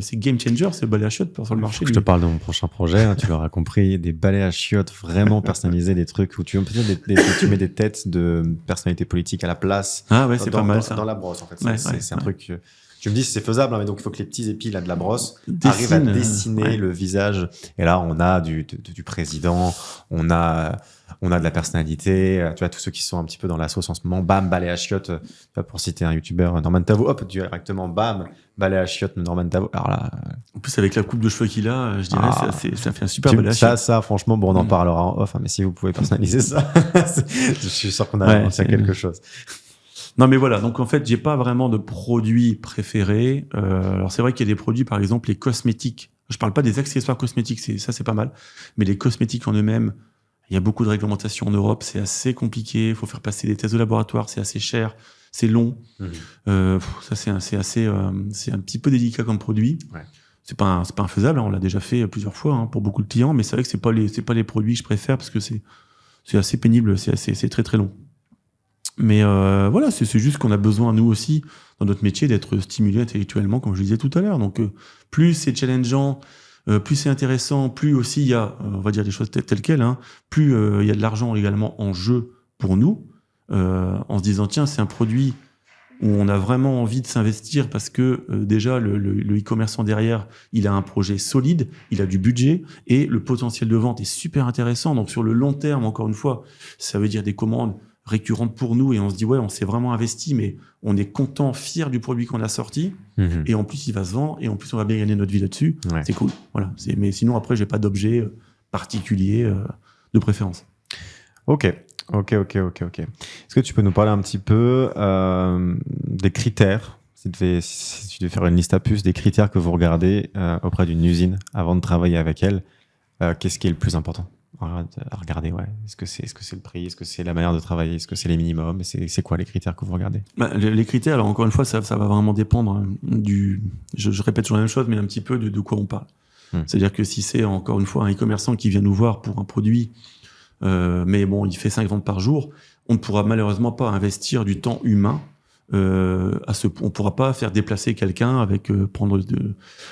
Speaker 1: c'est game changer, ce balai à chiottes sur le marché.
Speaker 2: Je te parle de mon prochain projet, hein, tu l'auras compris, des balais à chiottes vraiment personnalisés, des trucs où tu mets des têtes de personnalités politiques à la place.
Speaker 1: Ah ouais, c'est pas mal ça.
Speaker 2: Dans la brosse, en fait. C'est un truc. Tu me dis si c'est faisable, hein, mais donc il faut que les petits épis là de la brosse arrivent à dessiner le visage. Et là, on a du président, on a de la personnalité. Tu vois, tous ceux qui sont un petit peu dans la sauce en ce moment, bam, balai à chiottes. Pour citer un youtubeur, Norman Tavo, hop, directement, bam, balai à chiottes, Norman Tavo. Alors là,
Speaker 1: en plus avec la coupe de cheveux qu'il a, je dirais, ça fait un super balai à chiottes.
Speaker 2: Ça, franchement, bon, on en parlera en off. Hein, mais si vous pouvez personnaliser ça, je suis sûr qu'on a quelque chose.
Speaker 1: Non, mais voilà. Donc, en fait, j'ai pas vraiment de produits préférés. Alors, c'est vrai qu'il y a des produits, par exemple, les cosmétiques. Je parle pas des accessoires cosmétiques, c'est pas mal. Mais les cosmétiques en eux-mêmes, il y a beaucoup de réglementations en Europe. C'est assez compliqué. Il faut faire passer des tests de laboratoire. C'est assez cher. C'est long. Ça, c'est un petit peu délicat comme produit. Ouais. C'est pas infaisable. Hein. On l'a déjà fait plusieurs fois pour beaucoup de clients. Mais c'est vrai que c'est pas les produits que je préfère parce que c'est assez pénible. C'est très, très long. Mais voilà, c'est juste qu'on a besoin, nous aussi, dans notre métier, d'être stimulé intellectuellement, comme je disais tout à l'heure. Donc, plus c'est challengeant, plus c'est intéressant, plus aussi il y a, on va dire des choses telles quelles, plus il y a de l'argent également en jeu pour nous, en se disant, tiens, c'est un produit où on a vraiment envie de s'investir parce que déjà, le e-commerçant derrière, il a un projet solide, il a du budget et le potentiel de vente est super intéressant. Donc, sur le long terme, encore une fois, ça veut dire des commandes récurrente pour nous et on se dit on s'est vraiment investi mais on est content, fier du produit qu'on a sorti et en plus il va se vendre et en plus on va bien gagner notre vie là-dessus. C'est cool. Voilà. Mais sinon après j'ai pas d'objet particulier de préférence.
Speaker 2: Ok. Est-ce que tu peux nous parler un petit peu des critères, si tu devais faire une liste à puces, des critères que vous regardez auprès d'une usine avant de travailler avec elle, qu'est-ce qui est le plus important à regarder, ouais. Est-ce que c'est le prix? Est-ce que c'est la manière de travailler? Est-ce que c'est les minimums? C'est quoi les critères que vous regardez?
Speaker 1: Les critères, alors encore une fois, ça va vraiment dépendre je répète toujours la même chose, mais un petit peu de quoi on parle. C'est-à-dire que si c'est encore une fois un e-commerçant qui vient nous voir pour un produit, mais bon, il fait 5 ventes par jour, on ne pourra malheureusement pas investir du temps humain on pourra pas faire déplacer quelqu'un avec prendre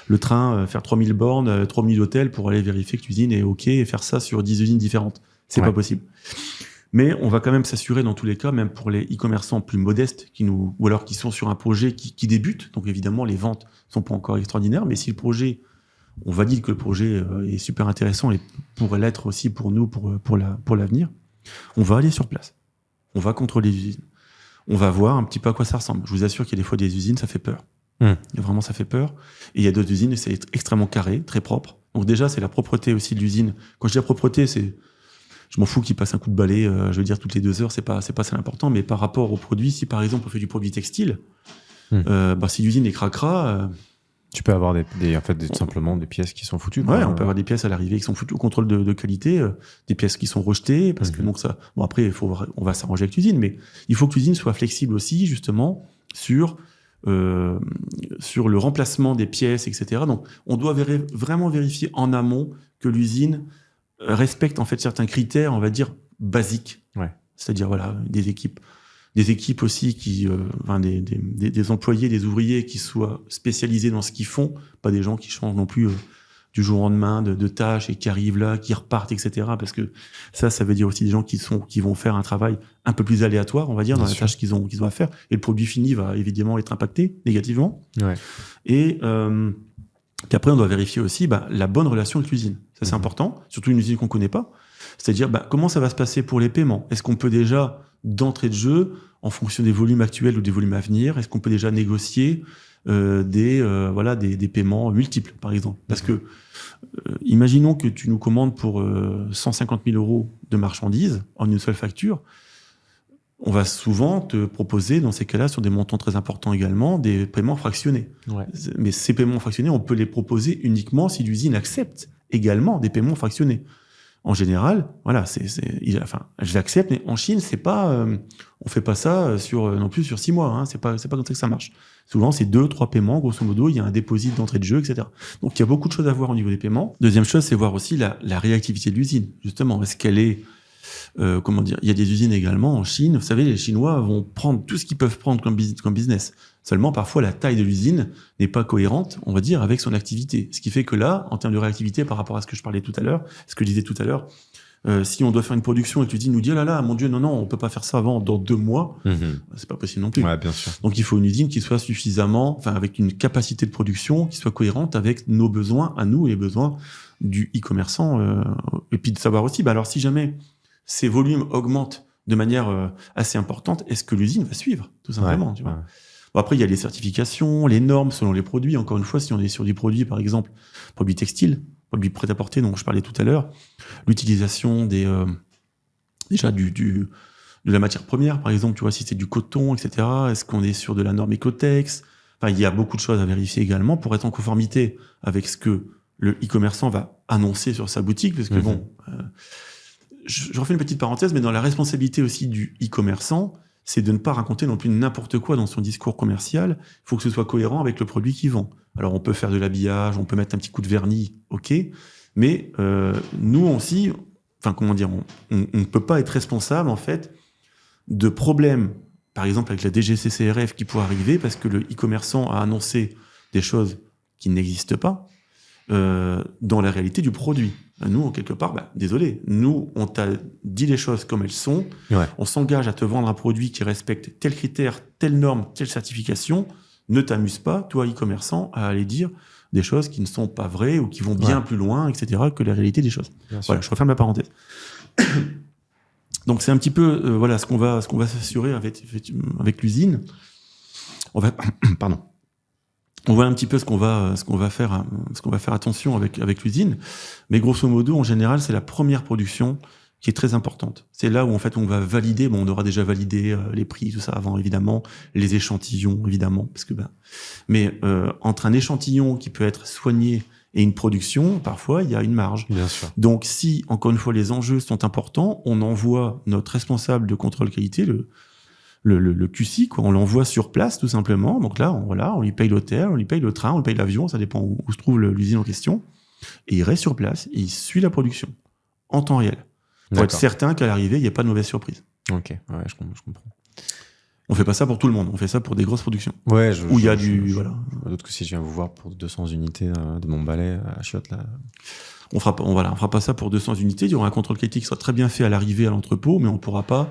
Speaker 1: le train, faire 3000 bornes, 3000 hôtels pour aller vérifier que l'usine est OK et faire ça sur 10 usines différentes. C'est pas possible. Mais on va quand même s'assurer dans tous les cas, même pour les e-commerçants plus modestes ou alors qui sont sur un projet qui débute. Donc évidemment, les ventes sont pas encore extraordinaires, mais si le projet, on valide que le projet est super intéressant et pourrait l'être aussi pour nous pour l'avenir, on va aller sur place. On va contrôler les usines. On va voir un petit peu à quoi ça ressemble. Je vous assure qu'il y a des fois des usines, ça fait peur. Vraiment, ça fait peur. Et il y a d'autres usines, c'est extrêmement carré, très propre. Donc déjà, c'est la propreté aussi de l'usine. Quand je dis la propreté, c'est je m'en fous qu'il passe un coup de balai, je veux dire, toutes les 2 heures, c'est pas ça l'important, mais par rapport au produit, si par exemple on fait du produit textile, si l'usine est cracra,
Speaker 2: tu peux avoir tout simplement des pièces qui sont foutues.
Speaker 1: Ouais, on peut avoir des pièces à l'arrivée qui sont foutues au contrôle de qualité, des pièces qui sont rejetées, parce que donc ça, bon après, on va s'arranger avec l'usine, mais il faut que l'usine soit flexible aussi, justement, sur le remplacement des pièces, etc. Donc, on doit vraiment vérifier en amont que l'usine respecte en fait certains critères, on va dire, basiques.
Speaker 2: Ouais.
Speaker 1: C'est-à-dire, voilà, des équipes aussi des employés, des ouvriers qui soient spécialisés dans ce qu'ils font, pas des gens qui changent non plus du jour au lendemain de tâches et qui arrivent là, qui repartent, etc. Parce que ça veut dire aussi des gens qui vont faire un travail un peu plus aléatoire, on va dire, dans la tâche qu'ils ont à faire. Et le produit fini va évidemment être impacté négativement.
Speaker 2: Ouais.
Speaker 1: Et puis après, on doit vérifier aussi la bonne relation avec l'usine. Ça, c'est important, surtout une usine qu'on connaît pas. C'est-à-dire, comment ça va se passer pour les paiements ? Est-ce qu'on peut déjà, d'entrée de jeu, en fonction des volumes actuels ou des volumes à venir, est-ce qu'on peut déjà négocier des paiements multiples, par exemple ? Parce que, imaginons que tu nous commandes pour 150 000 euros de marchandises en une seule facture. On va souvent te proposer, dans ces cas-là, sur des montants très importants également, des paiements fractionnés.
Speaker 2: Ouais.
Speaker 1: Mais ces paiements fractionnés, on peut les proposer uniquement si l'usine accepte également des paiements fractionnés. En général, voilà, je l'accepte, mais en Chine, c'est pas, on fait pas ça non plus sur 6 mois. Hein, c'est pas comme ça que ça marche. Souvent, c'est 2-3 paiements, grosso modo. Il y a un dépôt d'entrée de jeu, etc. Donc, il y a beaucoup de choses à voir au niveau des paiements. Deuxième chose, c'est voir aussi la réactivité de l'usine. Justement, est-ce qu'elle est il y a des usines également en Chine. Vous savez, les Chinois vont prendre tout ce qu'ils peuvent prendre comme business. Seulement, parfois, la taille de l'usine n'est pas cohérente, on va dire, avec son activité. Ce qui fait que là, en termes de réactivité, par rapport à ce que je parlais tout à l'heure, ce que je disais tout à l'heure, si on doit faire une production et que l'usine nous dit, oh là là, mon Dieu, non, on peut pas faire ça dans 2 mois, c'est pas possible non plus.
Speaker 2: Ouais, bien sûr.
Speaker 1: Donc, il faut une usine qui soit avec une capacité de production qui soit cohérente avec nos besoins à nous et les besoins du e-commerçant. Et puis de savoir aussi, alors si jamais ces volumes augmentent de manière assez importante, est-ce que l'usine va suivre, tout simplement, tu vois.
Speaker 2: Ouais.
Speaker 1: Bon, après, il y a les certifications, les normes selon les produits. Encore une fois, si on est sur des produits, par exemple, produits textiles, produits prêt-à-porter dont je parlais tout à l'heure, l'utilisation de la matière première, par exemple, tu vois, si c'est du coton, etc. Est-ce qu'on est sur de la norme Ecotex ? Enfin, il y a beaucoup de choses à vérifier également pour être en conformité avec ce que le e-commerçant va annoncer sur sa boutique, parce que je refais une petite parenthèse, mais dans la responsabilité aussi du e-commerçant, c'est de ne pas raconter non plus n'importe quoi dans son discours commercial. Il faut que ce soit cohérent avec le produit qu'il vend. Alors, on peut faire de l'habillage, on peut mettre un petit coup de vernis, ok, mais nous aussi, on ne peut pas être responsable, en fait, de problèmes, par exemple avec la DGCCRF qui pourrait arriver parce que le e-commerçant a annoncé des choses qui n'existent pas dans la réalité du produit. Nous, quelque part, désolé, nous, on t'a dit les choses comme elles sont, on s'engage à te vendre un produit qui respecte tel critère, telle norme, telle certification, ne t'amuse pas, toi, e-commerçant, à aller dire des choses qui ne sont pas vraies ou qui vont bien plus loin, etc., que la réalité des choses. Voilà, je referme la parenthèse. Donc, c'est un petit peu ce qu'on va s'assurer avec l'usine. On va voir un petit peu ce qu'on va faire attention avec l'usine, mais grosso modo, en général, c'est la première production qui est très importante. C'est là où en fait on va valider. On aura déjà validé les prix, tout ça avant évidemment, les échantillons évidemment, parce que mais entre un échantillon qui peut être soigné et une production, parfois il y a une marge.
Speaker 2: Bien sûr.
Speaker 1: Donc si encore une fois les enjeux sont importants, on envoie notre responsable de contrôle qualité, le QC, quoi. On l'envoie sur place, tout simplement. Donc là, on lui paye l'hôtel, on lui paye le train, on lui paye l'avion, ça dépend où se trouve l'usine en question. Et il reste sur place et il suit la production en temps réel. Pour être certain qu'à l'arrivée, il n'y a pas de mauvaise surprise.
Speaker 2: Ok, ouais, je comprends.
Speaker 1: On fait pas ça pour tout le monde, on fait ça pour des grosses productions.
Speaker 2: Ouais,
Speaker 1: où il y a du... Voilà.
Speaker 2: D'autres que si je viens vous voir pour 200 unités de mon balai à Chiottes, là...
Speaker 1: On fera pas ça pour 200 unités. Il y aura un contrôle qualité qui sera très bien fait à l'arrivée à l'entrepôt, mais on pourra pas,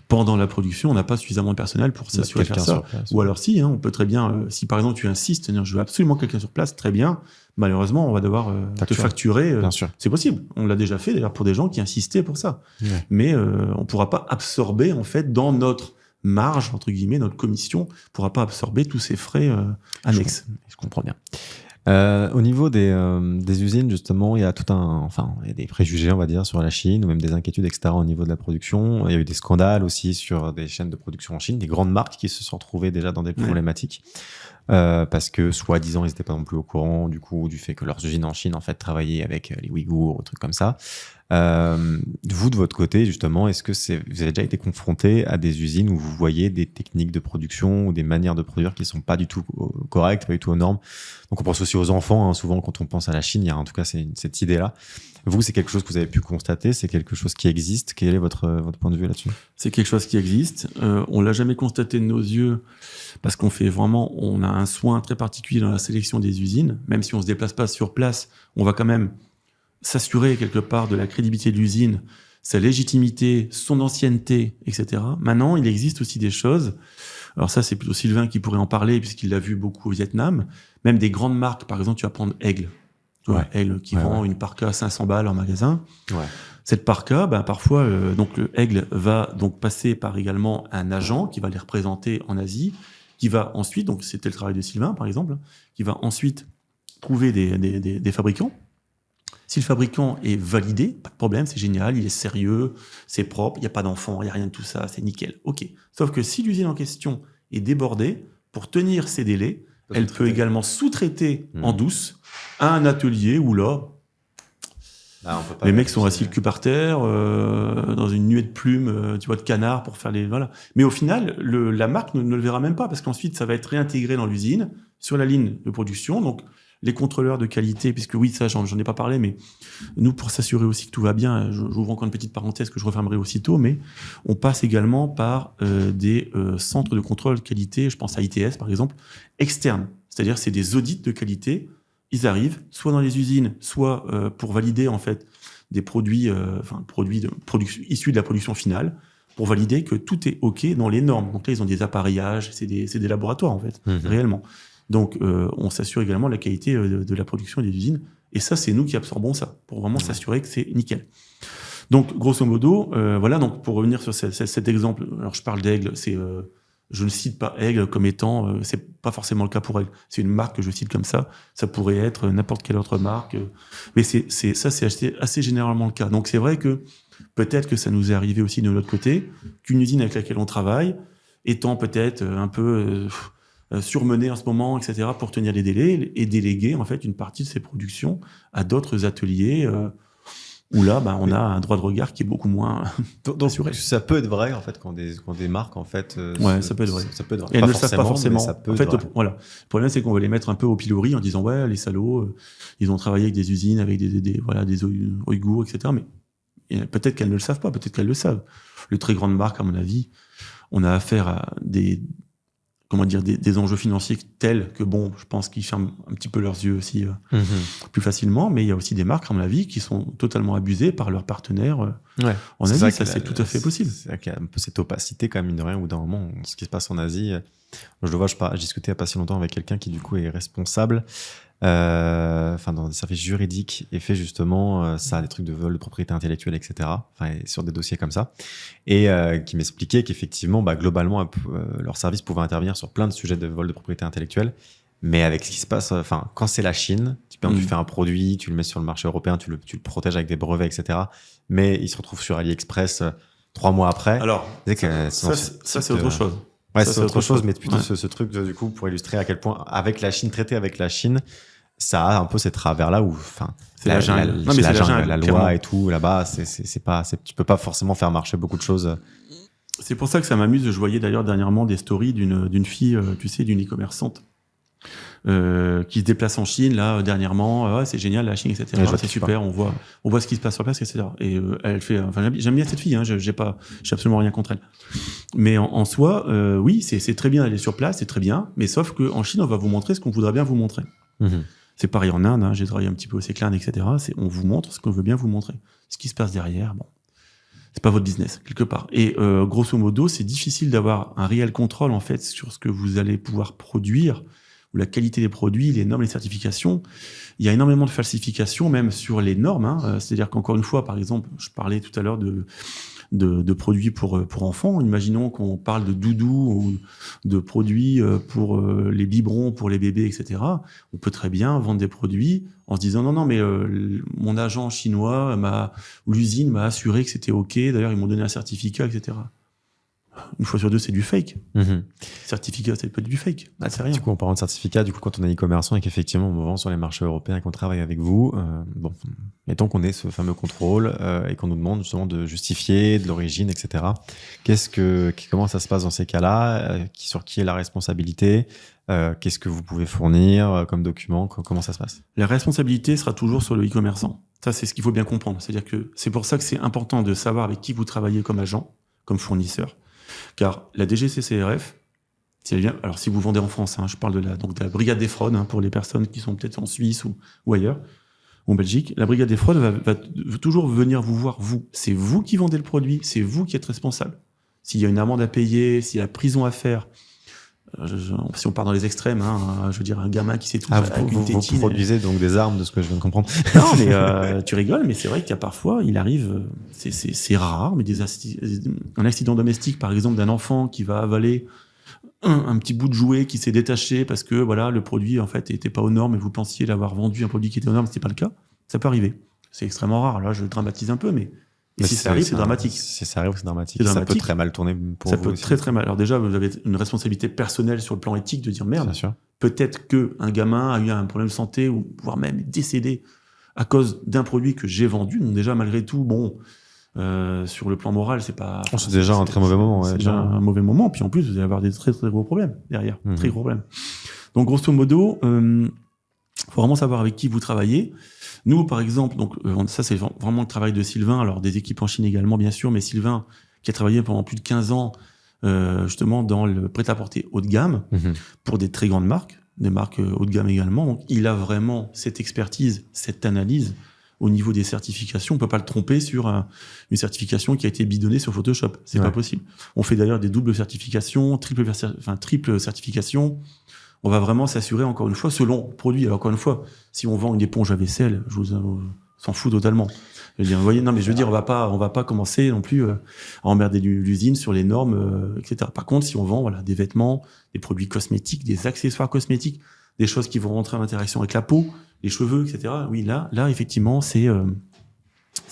Speaker 1: pendant la production, on n'a pas suffisamment de personnel pour s'assurer de faire ça. Ou alors si, on peut très bien, si par exemple tu insistes, je veux absolument quelqu'un sur place, très bien. Malheureusement, on va devoir te facturer.
Speaker 2: Bien sûr.
Speaker 1: C'est possible. On l'a déjà fait d'ailleurs pour des gens qui insistaient pour ça. Ouais. Mais on pourra pas absorber en fait dans notre marge, entre guillemets, notre commission, pourra pas absorber tous ces frais annexes.
Speaker 2: Je comprends bien. Au niveau des usines, justement, il y a il y a des préjugés, on va dire, sur la Chine, ou même des inquiétudes, etc. au niveau de la production. Il y a eu des scandales aussi sur des chaînes de production en Chine, des grandes marques qui se sont retrouvées déjà dans des problématiques. Parce que, soi-disant, ils n'étaient pas non plus au courant, du coup, du fait que leurs usines en Chine, en fait, travaillaient avec les Ouïghours, ou trucs comme ça. Vous, de votre côté, justement, est-ce que vous avez déjà été confronté à des usines où vous voyez des techniques de production ou des manières de produire qui sont pas du tout correctes, pas du tout aux normes? Donc, on pense aussi aux enfants, hein. Souvent, quand on pense à la Chine, il y a en tout cas cette idée-là. Vous, c'est quelque chose que vous avez pu constater? C'est quelque chose qui existe? Quel est votre point de vue là-dessus?
Speaker 1: C'est quelque chose qui existe. On l'a jamais constaté de nos yeux parce on a un soin très particulier dans la sélection des usines. Même si on se déplace pas sur place, on va quand même s'assurer quelque part de la crédibilité de l'usine, sa légitimité, son ancienneté, etc. Maintenant, il existe aussi des choses. Alors ça, c'est plutôt Sylvain qui pourrait en parler puisqu'il l'a vu beaucoup au Vietnam. Même des grandes marques, par exemple, tu vas prendre Aigle. Tu vois, Aigle qui vend une parka à 500 balles en magasin. Ouais. Cette parka, parfois, donc le Aigle va donc passer par également un agent qui va les représenter en Asie, qui va ensuite, donc c'était le travail de Sylvain par exemple, qui va ensuite trouver des fabricants. Si le fabricant est validé, pas de problème, c'est génial, il est sérieux, c'est propre, il n'y a pas d'enfant, il n'y a rien de tout ça, c'est nickel. Ok. Sauf que si l'usine en question est débordée, pour tenir ses délais, elle peut également sous-traiter en douce à un atelier où là, les mecs sont assis le cul par terre, dans une nuée de plumes, tu vois, de canards pour faire les... Voilà. Mais au final, la marque ne le verra même pas, parce qu'ensuite, ça va être réintégré dans l'usine, sur la ligne de production. Donc, les contrôleurs de qualité, puisque oui, ça, j'en ai pas parlé, mais nous, pour s'assurer aussi que tout va bien, j'ouvre encore une petite parenthèse que je refermerai aussitôt, mais on passe également par des centres de contrôle de qualité, je pense à ITS, par exemple, externes. C'est-à-dire, c'est des audits de qualité. Ils arrivent, soit dans les usines, soit pour valider, en fait, des produits, issus de la production finale, pour valider que tout est OK dans les normes. Donc là, ils ont des appareillages, c'est des laboratoires, en fait, réellement. Donc, on s'assure également de la qualité de la production des usines. Et ça, c'est nous qui absorbons ça, pour vraiment s'assurer que c'est nickel. Donc, grosso modo, voilà, donc pour revenir sur cet exemple, alors je parle d'Aigle, je ne cite pas Aigle comme étant, c'est pas forcément le cas pour Aigle. C'est une marque que je cite comme ça. Ça pourrait être n'importe quelle autre marque. Mais c'est assez généralement le cas. Donc, c'est vrai que peut-être que ça nous est arrivé aussi de l'autre côté, qu'une usine avec laquelle on travaille, étant peut-être un peu... surmener en ce moment, etc., pour tenir les délais et déléguer en fait une partie de ses productions à d'autres ateliers où là, on a un droit de regard qui est beaucoup moins assuré.
Speaker 2: Ça peut être vrai en fait quand des marques en fait.
Speaker 1: Ça peut être vrai.
Speaker 2: Ça peut être vrai.
Speaker 1: Et elles ne le savent pas forcément.
Speaker 2: Ça peut
Speaker 1: en fait,
Speaker 2: voilà.
Speaker 1: Le problème c'est qu'on va les mettre un peu au pilori en disant ouais, les salauds, ils ont travaillé avec des usines, avec des Ouïghours, etc. Mais peut-être qu'elles ne le savent pas, peut-être qu'elles le savent. Les très grandes marques, à mon avis, on a affaire à des enjeux financiers tels que, je pense qu'ils ferment un petit peu leurs yeux aussi plus facilement, mais il y a aussi des marques, à mon avis, qui sont totalement abusées par leurs partenaires en Asie. Ça, c'est tout à fait possible.
Speaker 2: C'est vrai qu'il y a un peu cette opacité, quand même, mine de rien, où d'un moment, ce qui se passe en Asie, je le vois, je discutais il n'y a pas si longtemps avec quelqu'un qui, du coup, est responsable dans des services juridiques et fait justement ça, des trucs de vol de propriété intellectuelle, etc. Sur des dossiers comme ça, et qui m'expliquait qu'effectivement, globalement, leur service pouvait intervenir sur plein de sujets de vol de propriété intellectuelle, mais avec ce qui se passe, quand c'est la Chine, tu fais un produit, tu le mets sur le marché européen, tu le protèges avec des brevets, etc. Mais il se retrouve sur AliExpress 3 mois après.
Speaker 1: Alors, ça c'est autre chose.
Speaker 2: Ouais, c'est autre chose, mais plutôt ce truc, du coup, pour illustrer à quel point, avec la Chine, traiter avec la Chine, ça a un peu ces travers-là où,
Speaker 1: c'est la jungle. Non, mais c'est la jungle,
Speaker 2: la loi clairement. Et tout, là-bas, tu peux pas forcément faire marcher beaucoup de choses.
Speaker 1: C'est pour ça que ça m'amuse. Je voyais d'ailleurs dernièrement des stories d'une fille, d'une e-commerçante, qui se déplace en Chine, là, dernièrement. C'est génial, la Chine, etc. C'est super, on voit ce qui se passe sur place, etc. Et elle fait, j'aime bien cette fille, j'ai absolument rien contre elle. Mais en soi, oui, c'est très bien d'aller sur place, c'est très bien, mais sauf qu'en Chine, on va vous montrer ce qu'on voudrait bien vous montrer. C'est pareil en Inde, j'ai travaillé un petit peu au Céclin, etc. On vous montre ce qu'on veut bien vous montrer. Ce qui se passe derrière, c'est pas votre business, quelque part. Et grosso modo, c'est difficile d'avoir un réel contrôle, en fait, sur ce que vous allez pouvoir produire, ou la qualité des produits, les normes, les certifications. Il y a énormément de falsifications, même sur les normes. C'est-à-dire qu'encore une fois, par exemple, je parlais tout à l'heure de produits pour enfants. Imaginons qu'on parle de doudou ou de produits pour les biberons, pour les bébés, etc. On peut très bien vendre des produits en se disant non, mais mon agent chinois, l'usine m'a assuré que c'était OK. D'ailleurs, ils m'ont donné un certificat, etc. Une fois sur deux, c'est du fake. Certificat, c'est pas du fake. C'est rien.
Speaker 2: Du coup, en parlant de certificat, quand on est e-commerçant et qu'effectivement on vend sur les marchés européens et qu'on travaille avec vous, mettons qu'on ait ce fameux contrôle et qu'on nous demande justement de justifier de l'origine, etc. Comment ça se passe dans ces cas-là? Sur qui est la responsabilité? Qu'est-ce que vous pouvez fournir comme document? Comment ça se passe?
Speaker 1: La responsabilité sera toujours sur le e-commerçant. Ça, c'est ce qu'il faut bien comprendre. C'est-à-dire que c'est pour ça que c'est important de savoir avec qui vous travaillez comme agent, comme fournisseur. Car la DGCCRF, alors si vous vendez en France, je parle de la brigade des fraudes, pour les personnes qui sont peut-être en Suisse ou ailleurs, ou en Belgique, la brigade des fraudes va toujours venir vous voir, vous. C'est vous qui vendez le produit, c'est vous qui êtes responsable. S'il y a une amende à payer, s'il y a la prison à faire, si on part dans les extrêmes, je veux dire un gamin qui s'étouffe avec une tétine.
Speaker 2: Vous produisez donc des armes, de ce que je viens de comprendre.
Speaker 1: Non, mais tu rigoles, mais c'est vrai qu'il y a parfois, il arrive, c'est rare, mais un accident domestique, par exemple, d'un enfant qui va avaler un petit bout de jouet qui s'est détaché parce que voilà, le produit en fait était pas aux normes et vous pensiez l'avoir vendu un produit qui était aux normes, c'était pas le cas. Ça peut arriver. C'est extrêmement rare. Là, je dramatise un peu, mais si ça arrive, c'est dramatique.
Speaker 2: Si ça arrive, c'est dramatique. Ça peut très mal tourner pour vous.
Speaker 1: Ça peut très très mal. Alors déjà, vous avez une responsabilité personnelle sur le plan éthique de dire merde. Peut-être que un gamin a eu un problème de santé ou voire même décédé à cause d'un produit que j'ai vendu. Donc déjà, malgré tout, sur le plan moral, c'est pas.
Speaker 2: C'est déjà un très mauvais moment.
Speaker 1: C'est déjà un mauvais moment. Puis en plus, vous allez avoir des très très gros problèmes derrière. Très gros problèmes. Donc grosso modo, faut vraiment savoir avec qui vous travaillez. Nous, par exemple, ça c'est vraiment le travail de Sylvain, alors des équipes en Chine également, bien sûr, mais Sylvain, qui a travaillé pendant plus de 15 ans, justement, dans le prêt-à-porter haut de gamme, pour des très grandes marques, des marques haut de gamme également. Donc, il a vraiment cette expertise, cette analyse au niveau des certifications. On peut pas le tromper sur une certification qui a été bidonnée sur Photoshop. C'est pas possible. On fait d'ailleurs des doubles certifications, triple certifications. On va vraiment s'assurer, encore une fois, selon le produit. Alors, encore une fois, si on vend une éponge à vaisselle, je vous s'en fout totalement. Je veux dire, vous voyez, non, mais je veux dire, on va pas commencer non plus à emmerder l'usine sur les normes, etc. Par contre, si on vend, des vêtements, des produits cosmétiques, des accessoires cosmétiques, des choses qui vont rentrer en interaction avec la peau, les cheveux, etc. Oui, là, effectivement, c'est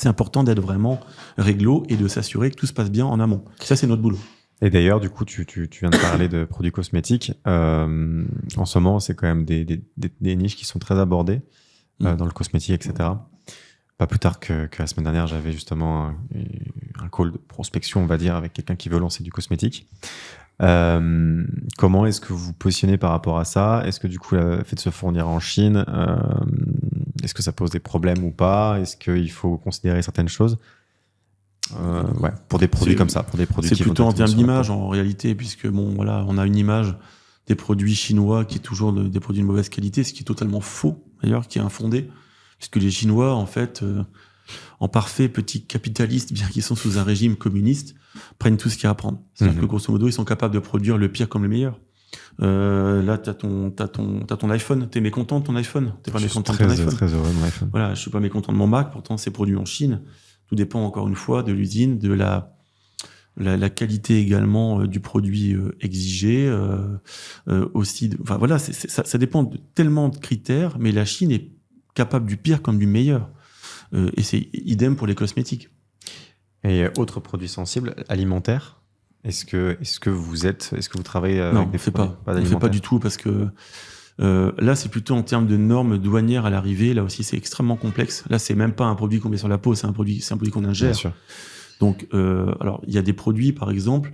Speaker 1: important d'être vraiment réglo et de s'assurer que tout se passe bien en amont. Ça, c'est notre boulot.
Speaker 2: Et d'ailleurs, du coup, tu viens de parler de produits cosmétiques. En ce moment, c'est quand même des niches qui sont très abordées dans le cosmétique, etc. Pas plus tard que la semaine dernière, j'avais justement un call de prospection, on va dire, avec quelqu'un qui veut lancer du cosmétique. Comment est-ce que vous vous positionnez par rapport à ça? Est-ce que du coup, le fait de se fournir en Chine, est-ce que ça pose des problèmes ou pas? Est-ce qu'il faut considérer certaines choses? Pour des produits comme ça, pour des produits
Speaker 1: c'est plutôt en termes d'image en réalité, puisque on a une image des produits chinois qui est toujours des produits de mauvaise qualité, ce qui est totalement faux d'ailleurs, qui est infondé, puisque les Chinois en fait, en parfait petits capitalistes, bien qu'ils sont sous un régime communiste, prennent tout ce qu'il y a à prendre. C'est-à-dire que grosso modo, ils sont capables de produire le pire comme le meilleur. Là, t'as ton iPhone. T'es mécontent de ton iPhone? T'es pas mécontent de ton iPhone?
Speaker 2: Très heureux de mon iPhone.
Speaker 1: Voilà, je suis pas mécontent de mon Mac. Pourtant, c'est produit en Chine. Tout dépend encore une fois de l'usine, de la qualité également du produit exigé, aussi. Ça dépend de tellement de critères, mais la Chine est capable du pire comme du meilleur. Et c'est idem pour les cosmétiques.
Speaker 2: Et autres produits sensibles, alimentaires. Est-ce que vous travaillez avec des produits
Speaker 1: pas on ne fait pas du tout parce que là, c'est plutôt en termes de normes douanières à l'arrivée. Là aussi, c'est extrêmement complexe. Là, c'est même pas un produit qu'on met sur la peau, c'est un produit qu'on ingère.
Speaker 2: Bien sûr.
Speaker 1: Donc, alors, il y a des produits, par exemple,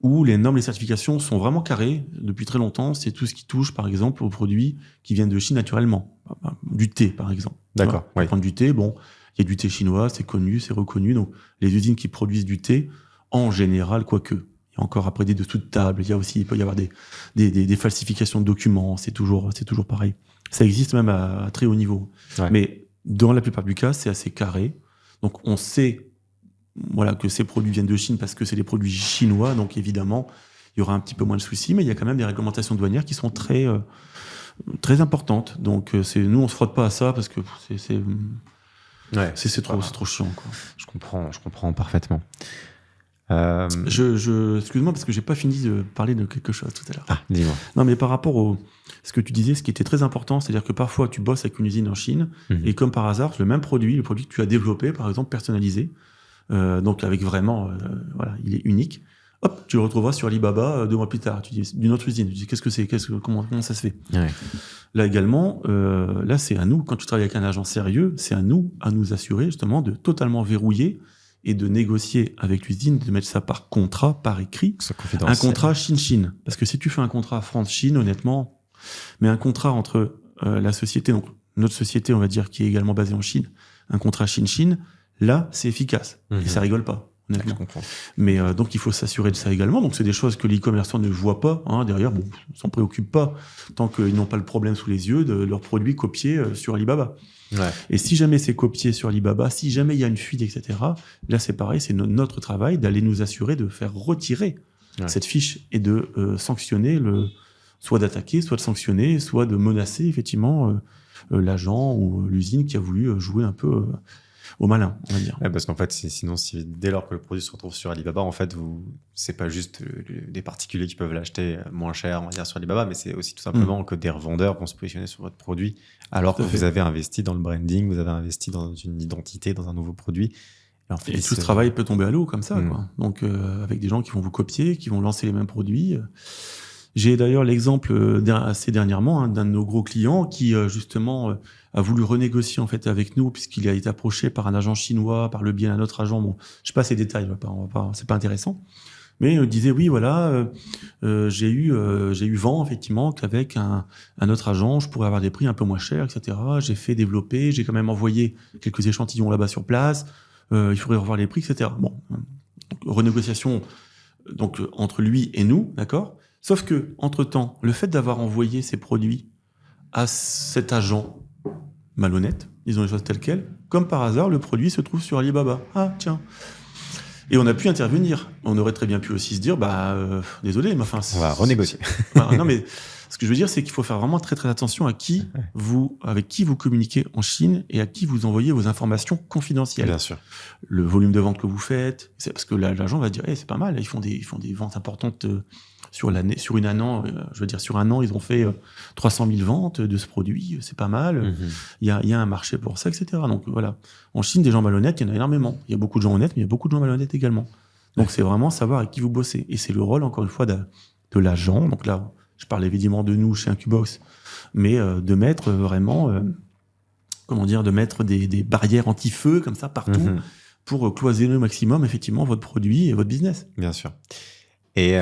Speaker 1: où les normes, les certifications sont vraiment carrées depuis très longtemps. C'est tout ce qui touche, par exemple, aux produits qui viennent de Chine naturellement. Du thé, par exemple.
Speaker 2: D'accord.
Speaker 1: On va prendre du thé. Bon, il y a du thé chinois, c'est connu, c'est reconnu. Donc, les usines qui produisent du thé, en général, quoique, il y a encore après des dessous de table. Il peut y avoir des falsifications de documents. C'est toujours pareil. Ça existe même à très haut niveau.
Speaker 2: Ouais.
Speaker 1: Mais dans la plupart du cas, c'est assez carré. Donc, on sait que ces produits viennent de Chine parce que c'est des produits chinois, donc évidemment, il y aura un petit peu moins de soucis, mais il y a quand même des réglementations douanières qui sont très, très importantes. Donc, nous, on se frotte pas à ça parce que c'est trop chiant, quoi.
Speaker 2: Je comprends parfaitement.
Speaker 1: Excuse-moi, parce que j'ai pas fini de parler de quelque chose tout à l'heure.
Speaker 2: Ah, dis-moi.
Speaker 1: Non, mais par rapport au ce que tu disais, ce qui était très important, c'est-à-dire que parfois tu bosses avec une usine en Chine, et comme par hasard, le même produit, le produit que tu as développé, par exemple, personnalisé, donc avec vraiment, voilà, il est unique. Hop, tu le retrouveras sur Alibaba 2 mois plus tard. Tu dis d'une autre usine. Tu dis qu'est-ce que c'est, comment ça se fait.
Speaker 2: Ouais.
Speaker 1: Là également, là c'est à nous, quand tu travailles avec un agent sérieux, c'est à nous assurer justement de totalement verrouiller et de négocier avec l'usine, de mettre ça par contrat, par écrit. Un contrat Chine-Chine. Parce que si tu fais un contrat France-Chine, honnêtement, mais un contrat entre la société, donc notre société, on va dire, qui est également basée en Chine, un contrat Chine-Chine, là, c'est efficace. Et ça rigole pas. Honnêtement.
Speaker 2: Je comprends.
Speaker 1: Mais donc il faut s'assurer de ça également. Donc c'est des choses que les e-commerçants ne voient pas. Derrière, bon, ils s'en préoccupent pas tant qu'ils n'ont pas le problème sous les yeux de leurs produits copiés sur Alibaba.
Speaker 2: Ouais.
Speaker 1: Et si jamais c'est copié sur Alibaba, si jamais il y a une fuite, etc., là c'est pareil, c'est notre travail d'aller nous assurer de faire retirer cette fiche et de sanctionner soit d'attaquer, soit de sanctionner, soit de menacer effectivement l'agent ou l'usine qui a voulu jouer un peu au malin, on va dire.
Speaker 2: Ouais, parce qu'en fait, sinon, dès lors que le produit se retrouve sur Alibaba, en fait, c'est pas juste des particuliers qui peuvent l'acheter moins cher, on va dire, sur Alibaba, mais c'est aussi tout simplement que des revendeurs vont se positionner sur votre produit, alors que vous avez investi dans le branding, vous avez investi dans une identité, dans un nouveau produit. En fait,
Speaker 1: et tout ce travail peut tomber à l'eau comme ça, quoi. Donc, avec des gens qui vont vous copier, qui vont lancer les mêmes produits. J'ai d'ailleurs l'exemple assez dernièrement d'un de nos gros clients qui justement a voulu renégocier en fait avec nous puisqu'il a été approché par un agent chinois par le biais d'un autre agent. Bon, je sais pas ces détails, c'est pas intéressant. Mais il disait oui, voilà, j'ai eu vent effectivement qu'avec un autre agent, je pourrais avoir des prix un peu moins chers, etc. J'ai fait développer, j'ai quand même envoyé quelques échantillons là-bas sur place. Il faudrait revoir les prix, etc. Bon, donc, renégociation donc entre lui et nous, d'accord. Sauf que, entre-temps, le fait d'avoir envoyé ces produits à cet agent malhonnête, disons les choses telles quelles, comme par hasard, le produit se trouve sur Alibaba. Ah, tiens. Et on a pu intervenir. On aurait très bien pu aussi se dire, désolé, mais enfin...
Speaker 2: On va renégocier.
Speaker 1: Non, mais ce que je veux dire, c'est qu'il faut faire vraiment très très attention à avec qui vous communiquez en Chine et à qui vous envoyez vos informations confidentielles.
Speaker 2: Bien sûr.
Speaker 1: Le volume de vente que vous faites, c'est parce que l'agent va dire, c'est pas mal, ils font des ventes importantes sur l'année, sur un an, ils ont fait 300 000 ventes de ce produit, c'est pas mal. Il y a un marché pour ça, etc. Donc voilà. En Chine, des gens malhonnêtes, il y en a énormément. Il y a beaucoup de gens honnêtes, mais il y a beaucoup de gens malhonnêtes également. Donc c'est vraiment savoir avec qui vous bossez. Et c'est le rôle, encore une fois, de l'agent. Donc là, je parle évidemment de nous chez Incubox, mais de mettre vraiment, de mettre des barrières anti-feu comme ça partout pour cloisonner au maximum effectivement votre produit et votre business.
Speaker 2: Bien sûr. Et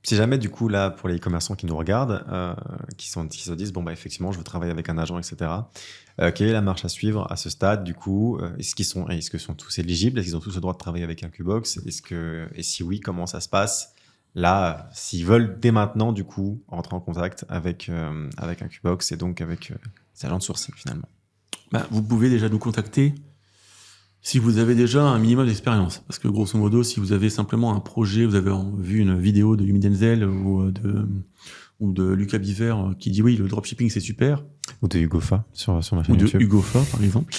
Speaker 2: si jamais du coup là pour les e-commerçants qui nous regardent, qui se disent effectivement je veux travailler avec un agent, etc. Quelle est la marche à suivre à ce stade du coup? Est-ce qu'ils sont tous éligibles? Est-ce qu'ils ont tous le droit de travailler avec Incubox? Et si oui, comment ça se passe? Là, s'ils veulent dès maintenant, du coup, rentrer en contact avec Incubox et donc avec ces agents de sourcing, finalement.
Speaker 1: Vous pouvez déjà nous contacter si vous avez déjà un minimum d'expérience. Parce que grosso modo, si vous avez simplement un projet, vous avez vu une vidéo de Yumi Denzel ou de Lucas Biver qui dit oui, le dropshipping c'est super.
Speaker 2: Ou de Hugo Fa sur ma chaîne YouTube.
Speaker 1: Ou de Hugo Fa, par exemple.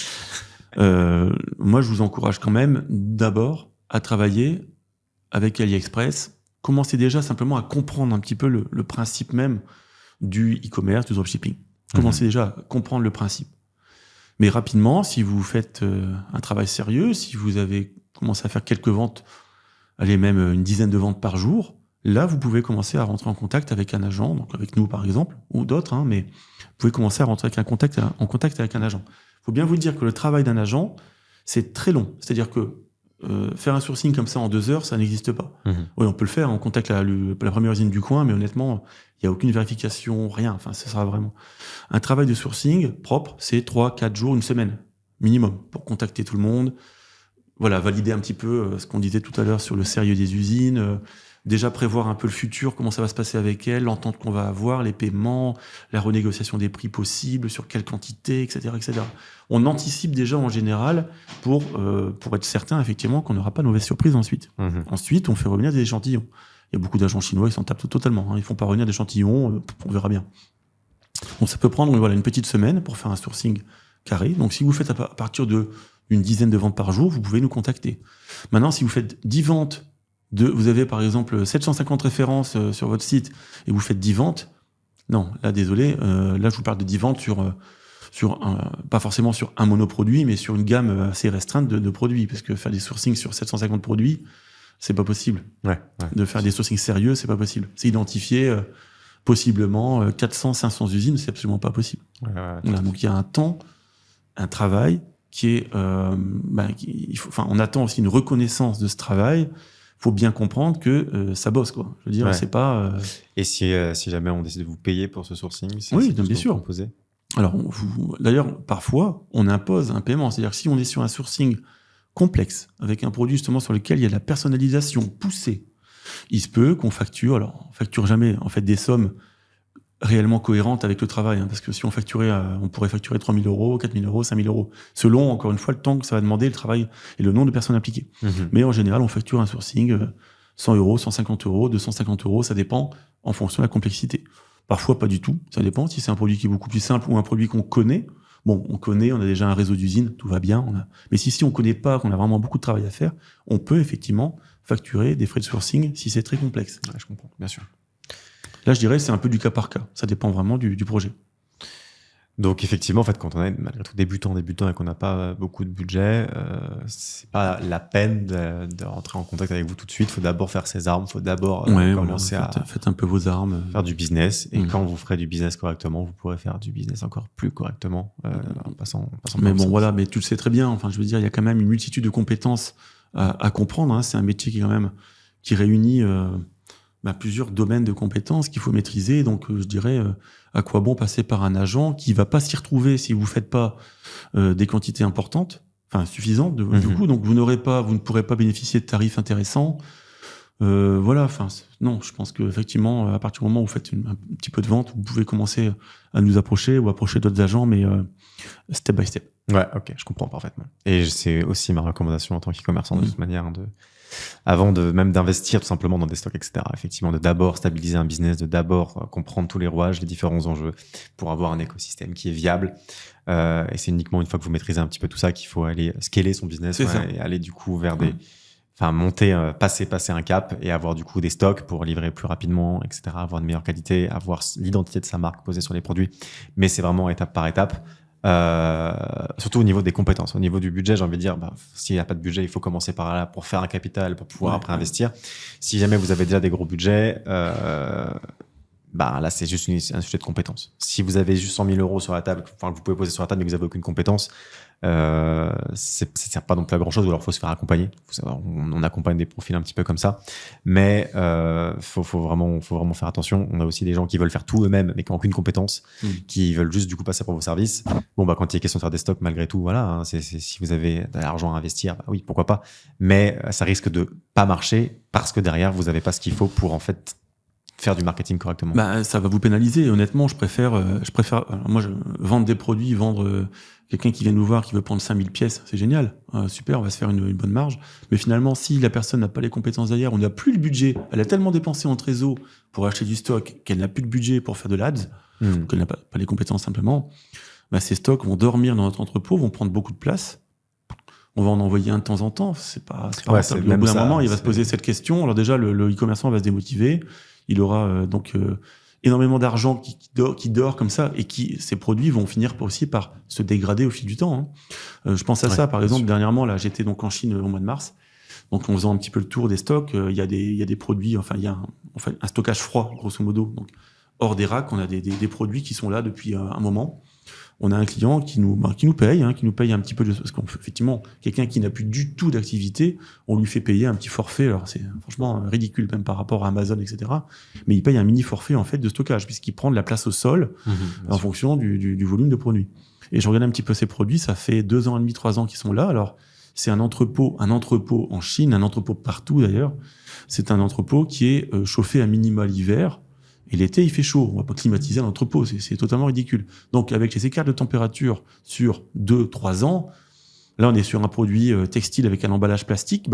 Speaker 1: Moi, je vous encourage quand même d'abord à travailler avec AliExpress. Commencez déjà simplement à comprendre un petit peu le principe même du e-commerce, du dropshipping. Commencez déjà à comprendre le principe. Mais rapidement, si vous faites un travail sérieux, si vous avez commencé à faire quelques ventes, allez, même une dizaine de ventes par jour, là, vous pouvez commencer à rentrer en contact avec un agent, donc avec nous par exemple, ou d'autres, mais vous pouvez commencer à rentrer en contact avec un agent. Il faut bien vous dire que le travail d'un agent, c'est très long. C'est-à-dire que faire un sourcing comme ça en 2 heures, ça n'existe pas. Oui, on peut le faire, on contacte la première usine du coin, mais honnêtement, il n'y a aucune vérification, rien. Enfin, ce sera vraiment un travail de sourcing propre, c'est 3, 4 jours, une semaine minimum pour contacter tout le monde. Voilà, valider un petit peu ce qu'on disait tout à l'heure sur le sérieux des usines, déjà prévoir un peu le futur, comment ça va se passer avec elles, l'entente qu'on va avoir, les paiements, la renégociation des prix possibles, sur quelle quantité, etc., etc. On anticipe déjà en général pour être certain effectivement qu'on n'aura pas de mauvaise surprise ensuite. Ensuite, on fait revenir des échantillons. Il y a beaucoup d'agents chinois, ils s'en tapent totalement. Ils font pas revenir d'échantillons, on verra bien. Donc ça peut prendre une petite semaine pour faire un sourcing carré. Donc si vous faites à partir de une dizaine de ventes par jour, vous pouvez nous contacter. Maintenant, si vous faites 10 ventes, vous avez par exemple 750 références sur votre site et vous faites 10 ventes, non, là désolé, là je vous parle de 10 ventes pas forcément sur un monoproduit, mais sur une gamme assez restreinte de produits, parce que faire des sourcings sur 750 produits, c'est pas possible. De faire des sourcings sérieux, c'est pas possible. C'est identifier possiblement 400, 500 usines, c'est absolument pas possible. Voilà, donc il y a un travail qui est... on attend aussi une reconnaissance de ce travail. Il faut bien comprendre que ça bosse, quoi. Je veux dire, c'est pas...
Speaker 2: Et si jamais on décide de vous payer pour ce sourcing,
Speaker 1: oui, bien sûr. Alors, d'ailleurs, parfois, on impose un paiement. C'est-à-dire que si on est sur un sourcing complexe, avec un produit justement sur lequel il y a de la personnalisation poussée, il se peut qu'on facture... Alors, on facture jamais, en fait, des sommes réellement cohérentes avec le travail, parce que si on facturait, on pourrait facturer 3 000 euros, 4 000 euros, 5 000 euros, selon, encore une fois, le temps que ça va demander, le travail et le nombre de personnes impliquées. Mais en général, on facture un sourcing 100 euros, 150 euros, 250 euros, ça dépend en fonction de la complexité. Parfois, pas du tout, ça dépend. Si c'est un produit qui est beaucoup plus simple ou un produit qu'on connaît, on a déjà un réseau d'usines, tout va bien. Mais si on connaît pas, qu'on a vraiment beaucoup de travail à faire, on peut effectivement facturer des frais de sourcing si c'est très complexe.
Speaker 2: Ouais, je comprends, bien sûr.
Speaker 1: Là, je dirais, c'est un peu du cas par cas. Ça dépend vraiment du projet.
Speaker 2: Donc, effectivement, en fait, quand on est malgré tout débutant et qu'on n'a pas beaucoup de budget, c'est pas la peine de rentrer en contact avec vous tout de suite. Il faut d'abord faire ses armes. Il faut d'abord commencer à
Speaker 1: faites un peu vos armes.
Speaker 2: Faire du business. Et quand vous ferez du business correctement, vous pourrez faire du business encore plus correctement en passant
Speaker 1: mais bon, voilà, mais tu le sais très bien. Enfin, je veux dire, il y a quand même une multitude de compétences à comprendre. C'est un métier qui réunit plusieurs domaines de compétences qu'il faut maîtriser. Donc, je dirais, à quoi bon passer par un agent qui va pas s'y retrouver si vous faites pas des quantités importantes, suffisantes du coup. Donc, vous ne pourrez pas bénéficier de tarifs intéressants. Non, je pense qu'effectivement, à partir du moment où vous faites un petit peu de vente, vous pouvez commencer à nous approcher ou approcher d'autres agents, mais step by step.
Speaker 2: Ouais, ok, je comprends parfaitement. Et c'est aussi ma recommandation en tant qu'e-commerçant de toute manière, avant même d'investir tout simplement dans des stocks, etc. Effectivement, de d'abord stabiliser un business, de d'abord comprendre tous les rouages, les différents enjeux pour avoir un écosystème qui est viable. Et c'est uniquement une fois que vous maîtrisez un petit peu tout ça qu'il faut aller scaler son business et aller du coup vers monter, passer un cap et avoir du coup des stocks pour livrer plus rapidement, etc. Avoir de meilleure qualité, avoir l'identité de sa marque posée sur les produits. Mais c'est vraiment étape par étape. Surtout au niveau des compétences, au niveau du budget, j'ai envie de dire, s'il n'y a pas de budget, il faut commencer par là pour faire un capital, pour pouvoir après investir. Si jamais vous avez déjà des gros budgets, là c'est juste un sujet de compétences. Si vous avez juste 100 000 euros sur la table, que vous pouvez poser sur la table mais que vous n'avez aucune compétence, ça ne sert pas non plus à grand chose, ou alors il faut se faire accompagner. On accompagne des profils un petit peu comme ça, mais faut vraiment faire attention. On a aussi des gens qui veulent faire tout eux-mêmes mais qui n'ont aucune compétence, qui veulent juste du coup passer pour vos services. Quand il est question de faire des stocks, malgré tout, voilà, si vous avez de l'argent à investir, oui, pourquoi pas, mais ça risque de pas marcher parce que derrière vous n'avez pas ce qu'il faut pour en fait faire du marketing correctement.
Speaker 1: Ça va vous pénaliser. Honnêtement, je préfère vendre des produits, vendre quelqu'un qui vient nous voir, qui veut prendre 5000 pièces, c'est génial. Super, on va se faire une bonne marge. Mais finalement, si la personne n'a pas les compétences derrière, on n'a plus le budget, elle a tellement dépensé en trésor pour acheter du stock qu'elle n'a plus de budget pour faire de l'ADS, qu'elle n'a pas les compétences simplement, ces stocks vont dormir dans notre entrepôt, vont prendre beaucoup de place. On va en envoyer un de temps en temps. C'est pas rentable. Au bout d'un moment, il va se poser cette question. Alors déjà, le e-commerçant va se démotiver. Il aura énormément d'argent qui dort comme ça, et ces produits vont finir aussi par se dégrader au fil du temps. Je pense à ça, par exemple, dernièrement, là, j'étais donc en Chine au mois de mars. Donc, en faisant un petit peu le tour des stocks, il y a des produits, il y a un stockage froid, grosso modo. Donc, hors des racks, on a des produits qui sont là depuis un moment. On a un client qui nous paye un petit peu parce qu'effectivement, quelqu'un qui n'a plus du tout d'activité, on lui fait payer un petit forfait. Alors c'est franchement ridicule même par rapport à Amazon, etc. Mais il paye un mini forfait en fait de stockage puisqu'il prend de la place au sol en fonction du volume de produits. Et je regarde un petit peu ces produits, ça fait 2 ans et demi, 3 ans qu'ils sont là. Alors c'est un entrepôt en Chine, un entrepôt partout d'ailleurs. C'est un entrepôt qui est chauffé à minima l'hiver. Et l'été, il fait chaud. On va pas climatiser l'entrepôt. C'est totalement ridicule. Donc, avec les écarts de température sur 2-3 ans, là, on est sur un produit textile avec un emballage plastique.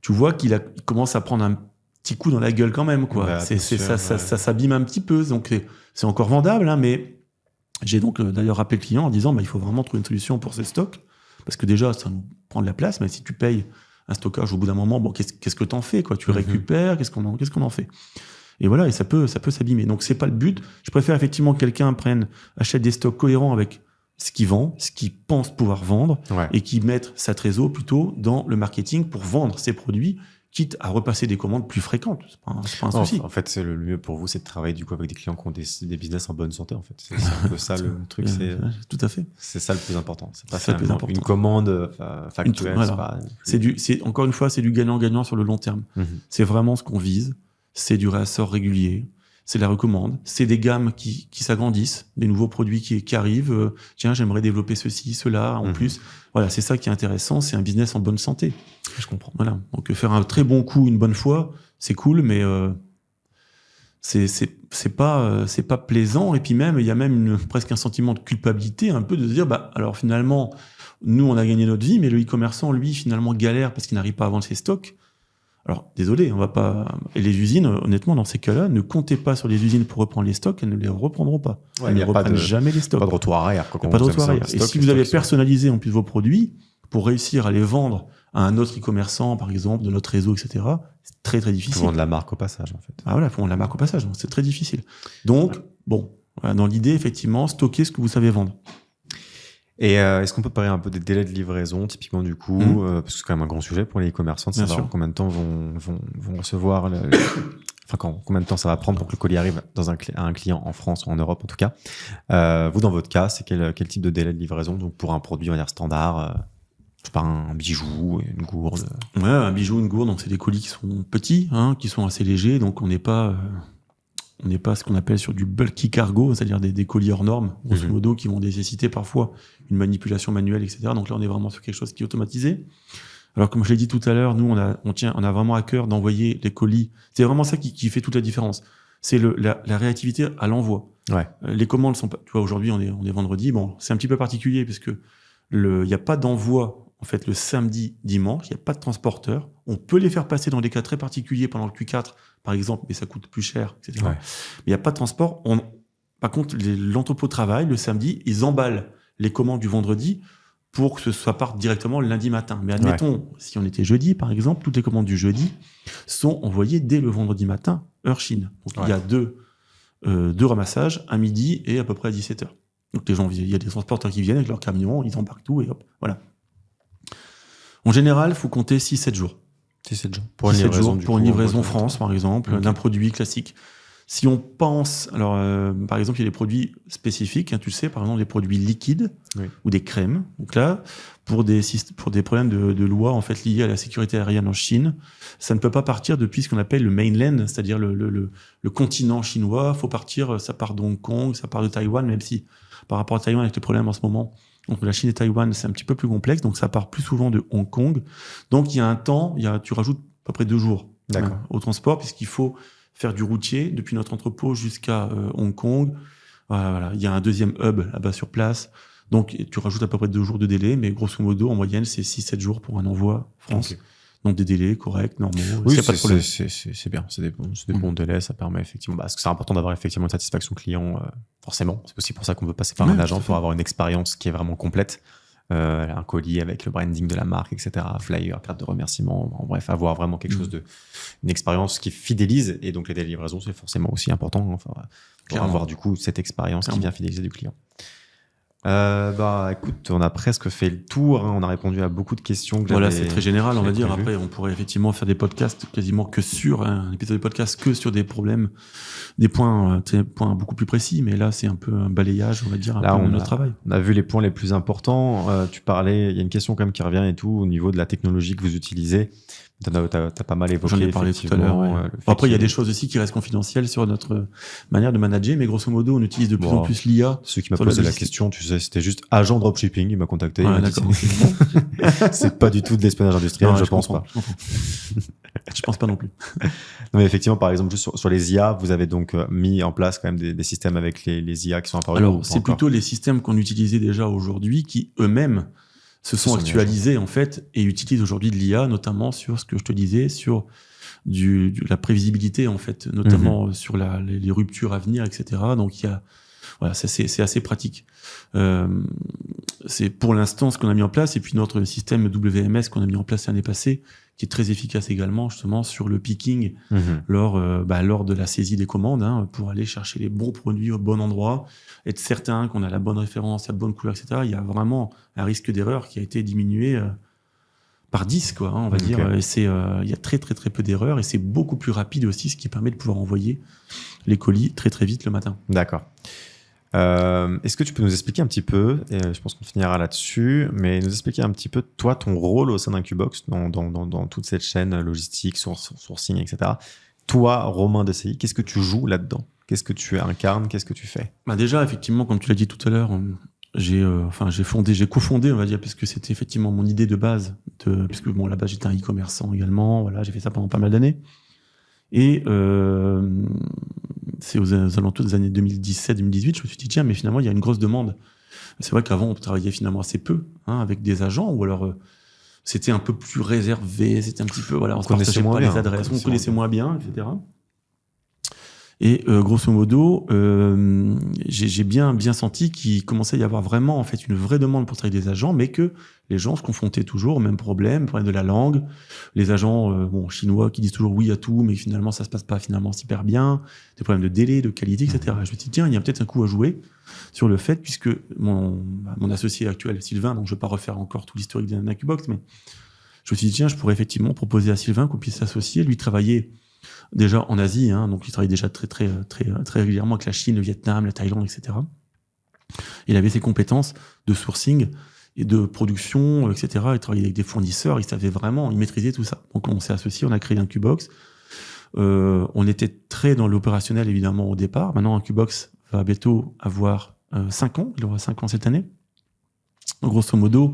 Speaker 1: Tu vois qu'il commence à prendre un petit coup dans la gueule quand même, quoi. Ça s'abîme un petit peu. Donc, c'est encore vendable, mais j'ai donc d'ailleurs rappelé le client en disant, il faut vraiment trouver une solution pour ces stocks Parce que déjà, ça nous prend de la place, mais si tu payes un stockage au bout d'un moment, bon, qu'est-ce que t'en fais, quoi? Tu le récupères, qu'est-ce qu'on en fait? Et voilà, et ça peut s'abîmer. Donc, c'est pas le but. Je préfère effectivement que quelqu'un achète des stocks cohérents avec ce qu'il vend, ce qu'il pense pouvoir vendre, et qui mette sa trésor plutôt dans le marketing pour vendre ses produits, quitte à repasser des commandes plus fréquentes. C'est pas un souci.
Speaker 2: En fait, c'est le mieux pour vous, c'est de travailler du coup avec des clients qui ont des business en bonne santé. En fait, c'est un peu ça le truc.
Speaker 1: Tout à fait.
Speaker 2: C'est ça le plus important. C'est pas
Speaker 1: ça le plus important.
Speaker 2: Une commande factuelle.
Speaker 1: Encore une fois, c'est du gagnant-gagnant sur le long terme. C'est vraiment ce qu'on vise. C'est du réassort régulier. C'est la recommande. C'est des gammes qui s'agrandissent, des nouveaux produits qui arrivent. Tiens, j'aimerais développer ceci, cela en plus. Voilà, c'est ça qui est intéressant. C'est un business en bonne santé.
Speaker 2: Je comprends.
Speaker 1: Voilà. Donc faire un très bon coup une bonne fois, c'est cool, mais c'est pas plaisant. Et puis même, il y a même presque un sentiment de culpabilité, un peu de se dire, alors finalement, nous on a gagné notre vie, mais le e-commerçant, lui, finalement galère parce qu'il n'arrive pas à vendre ses stocks. Alors, désolé, on va pas. Et les usines, honnêtement, dans ces cas-là, ne comptez pas sur les usines pour reprendre les stocks, elles ne les reprendront pas. Elles ne reprennent jamais les stocks.
Speaker 2: Pas de retour arrière.
Speaker 1: Pas de retour arrière. Et si vous avez personnalisé en plus vos produits, pour réussir à les vendre à un autre e-commerçant, par exemple, de notre réseau, etc., c'est très, très difficile.
Speaker 2: Faut vendre la marque au passage, en fait.
Speaker 1: Ah voilà, faut vendre la marque au passage. Donc, c'est très difficile. Donc, voilà, dans l'idée, effectivement, stocker ce que vous savez vendre.
Speaker 2: Et est-ce qu'on peut parler un peu des délais de livraison, typiquement du coup, parce que c'est quand même un grand sujet pour les e-commerçants de savoir combien de temps vont recevoir, combien de temps ça va prendre pour que le colis arrive à un client en France ou en Europe en tout cas. Vous, dans votre cas, c'est quel type de délai de livraison? Donc pour un produit, on va dire standard, je sais pas, un bijou, une gourde.
Speaker 1: Ouais, un bijou, une gourde, donc c'est des colis qui sont petits, qui sont assez légers, donc on n'est pas ce qu'on appelle sur du bulky cargo, c'est-à-dire des colis hors normes, grosso modo, qui vont nécessiter parfois une manipulation manuelle, etc. Donc là, on est vraiment sur quelque chose qui est automatisé. Alors, comme je l'ai dit tout à l'heure, nous, on a vraiment à cœur d'envoyer les colis. C'est vraiment ça qui fait toute la différence. C'est la réactivité à l'envoi.
Speaker 2: Ouais.
Speaker 1: Les commandes sont pas, tu vois, aujourd'hui, on est vendredi. Bon, c'est un petit peu particulier parce que il y a pas d'envoi, en fait, le samedi, dimanche. Il y a pas de transporteur. On peut les faire passer dans des cas très particuliers pendant le Q4, par exemple, mais ça coûte plus cher, etc.
Speaker 2: Ouais.
Speaker 1: Mais il n'y a pas de transport. Par contre, l'entrepôt de travail, le samedi, ils emballent les commandes du vendredi pour que ce soit parte directement le lundi matin. Mais admettons, si on était jeudi, par exemple, toutes les commandes du jeudi sont envoyées dès le vendredi matin, heure Chine. Donc il y a deux ramassages, à midi et à peu près à 17h. Donc les gens, il y a des transporteurs qui viennent avec leur camion, ils embarquent tout et hop, voilà. En général, il faut compter 6-7 jours.
Speaker 2: 6-7 jours. Pour une livraison
Speaker 1: France, par exemple, d'un produit classique. Si on pense, alors par exemple, il y a des produits spécifiques, tu sais, par exemple des produits liquides ou des crèmes. Donc là, pour des problèmes de loi en fait liés à la sécurité aérienne en Chine, ça ne peut pas partir depuis ce qu'on appelle le mainland, c'est-à-dire le continent chinois. Faut partir, ça part de Hong Kong, ça part de Taïwan, même si par rapport à Taïwan avec les problèmes en ce moment, donc la Chine et Taïwan, c'est un petit peu plus complexe, donc ça part plus souvent de Hong Kong. Donc il y a un temps, tu rajoutes à peu près 2 jours au transport, puisqu'il faut faire du routier depuis notre entrepôt jusqu'à Hong Kong. Voilà. Il y a un deuxième hub là-bas sur place. Donc, tu rajoutes à peu près 2 jours de délai, mais grosso modo, en moyenne, c'est 6-7 jours pour un envoi France. Okay. Donc, des délais corrects, normaux.
Speaker 2: Oui, c'est bien. C'est des bons délais. Ça permet effectivement, parce que c'est important d'avoir effectivement une satisfaction client, forcément. C'est aussi pour ça qu'on peut passer par un agent pour avoir une expérience qui est vraiment complète. Un colis avec le branding de la marque, etc., flyer, carte de remerciement, en bref, avoir vraiment quelque chose une expérience qui fidélise, et donc les délais de livraison, c'est forcément aussi important, pour avoir du coup cette expérience qui vient fidéliser du client. Écoute, on a presque fait le tour, on a répondu à beaucoup de questions.
Speaker 1: Voilà, c'est très général, on va dire. Après, on pourrait effectivement faire des podcasts quasiment que sur un épisode de podcast que sur des problèmes, des points beaucoup plus précis. Mais là, c'est un peu un balayage, on va dire, de notre travail.
Speaker 2: On a vu les points les plus importants. Tu parlais, il y a une question quand même qui revient et tout au niveau de la technologie que vous utilisez. T'as pas mal évoqué.
Speaker 1: J'en ai parlé tout à l'heure. Après, il y a des choses aussi qui restent confidentielles sur notre manière de manager, mais grosso modo, on utilise de plus en plus l'IA.
Speaker 2: Ceux qui m'ont posé la question, tu sais, c'était juste agent dropshipping, il m'a contacté. C'est pas du tout de l'espionnage industriel, je pense pas.
Speaker 1: Je pense pas non plus.
Speaker 2: Non, mais effectivement, par exemple, juste sur les IA, vous avez donc mis en place quand même des systèmes avec les IA qui sont apparus.
Speaker 1: Alors, c'est plutôt les systèmes qu'on utilisait déjà aujourd'hui qui eux-mêmes se sont actualisés en fait et utilisent aujourd'hui de l'IA, notamment sur ce que je te disais, sur la prévisibilité en fait, notamment sur les ruptures à venir, etc. Donc il y a, voilà, c'est assez pratique. c'est pour l'instant ce qu'on a mis en place, et puis notre système WMS qu'on a mis en place l'année passée, qui est très efficace également justement sur le picking lors de la saisie des commandes, pour aller chercher les bons produits au bon endroit, être certain qu'on a la bonne référence, la bonne couleur, etc. Il y a vraiment un risque d'erreur qui a été diminué par 10, quoi, on va dire. Et il y a très très très peu d'erreurs, et c'est beaucoup plus rapide aussi, ce qui permet de pouvoir envoyer les colis très très vite le matin.
Speaker 2: D'accord. Est-ce que tu peux nous expliquer un petit peu, et je pense qu'on finira là-dessus, mais nous expliquer un petit peu, toi, ton rôle au sein d'Incubox dans toute cette chaîne logistique, sourcing, etc. Toi, Romain Dessay, qu'est-ce que tu joues là-dedans? Qu'est-ce que tu incarnes? Qu'est-ce que tu fais?
Speaker 1: Déjà, effectivement, comme tu l'as dit tout à l'heure, j'ai cofondé, on va dire, puisque c'était effectivement mon idée de base, puisque là-bas j'étais un e-commerçant également, voilà, j'ai fait ça pendant pas mal d'années. Et c'est aux alentours des années 2017-2018, je me suis dit, tiens, mais finalement, il y a une grosse demande. C'est vrai qu'avant, on travaillait finalement assez peu avec des agents, ou alors c'était un peu plus réservé, c'était un petit peu, voilà, on se partageait pas les adresses, on connaissait moins bien, etc. Et grosso modo, j'ai bien senti qu'il commençait à y avoir vraiment en fait une vraie demande pour travailler des agents, mais que les gens se confrontaient toujours au même problème de la langue. Les agents chinois qui disent toujours oui à tout, mais finalement ça se passe pas finalement super bien. Des problèmes de délai, de qualité, etc. Je me suis dit tiens, il y a peut-être un coup à jouer sur le fait, puisque mon associé actuel Sylvain, donc je vais pas refaire encore tout l'historique d'Incubox, mais je me suis dit tiens, je pourrais effectivement proposer à Sylvain qu'on puisse s'associer, lui travailler déjà en Asie, donc il travaille déjà très très très très régulièrement avec la Chine, le Vietnam, la Thaïlande, etc. Il avait ses compétences de sourcing et de production, etc. Il travaillait avec des fournisseurs, il savait vraiment, il maîtrisait tout ça. Donc on s'est associés, on a créé Incubox. On était très dans l'opérationnel évidemment au départ. Maintenant Incubox va bientôt avoir 5 ans, il aura 5 ans cette année. Donc, grosso modo,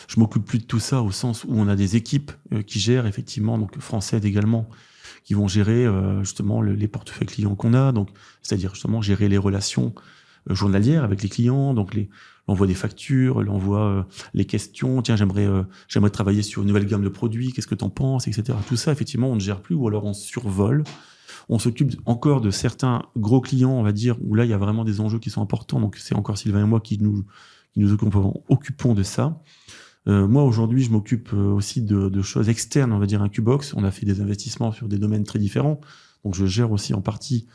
Speaker 1: je m'occupe plus de tout ça au sens où on a des équipes qui gèrent effectivement, donc françaises également, qui vont gérer justement les portefeuilles clients qu'on a, donc c'est-à-dire justement gérer les relations journalières avec les clients, donc l'envoi des factures, l'envoi les questions, tiens j'aimerais travailler sur une nouvelle gamme de produits, qu'est-ce que t'en penses, etc. Tout ça effectivement on ne gère plus, ou alors on survole. On s'occupe encore de certains gros clients, on va dire, où là il y a vraiment des enjeux qui sont importants, donc c'est encore Sylvain et moi qui nous occupons de ça. Moi, aujourd'hui, je m'occupe aussi de choses externes, on va dire Incubox. On a fait des investissements sur des domaines très différents. Donc, je gère aussi en partie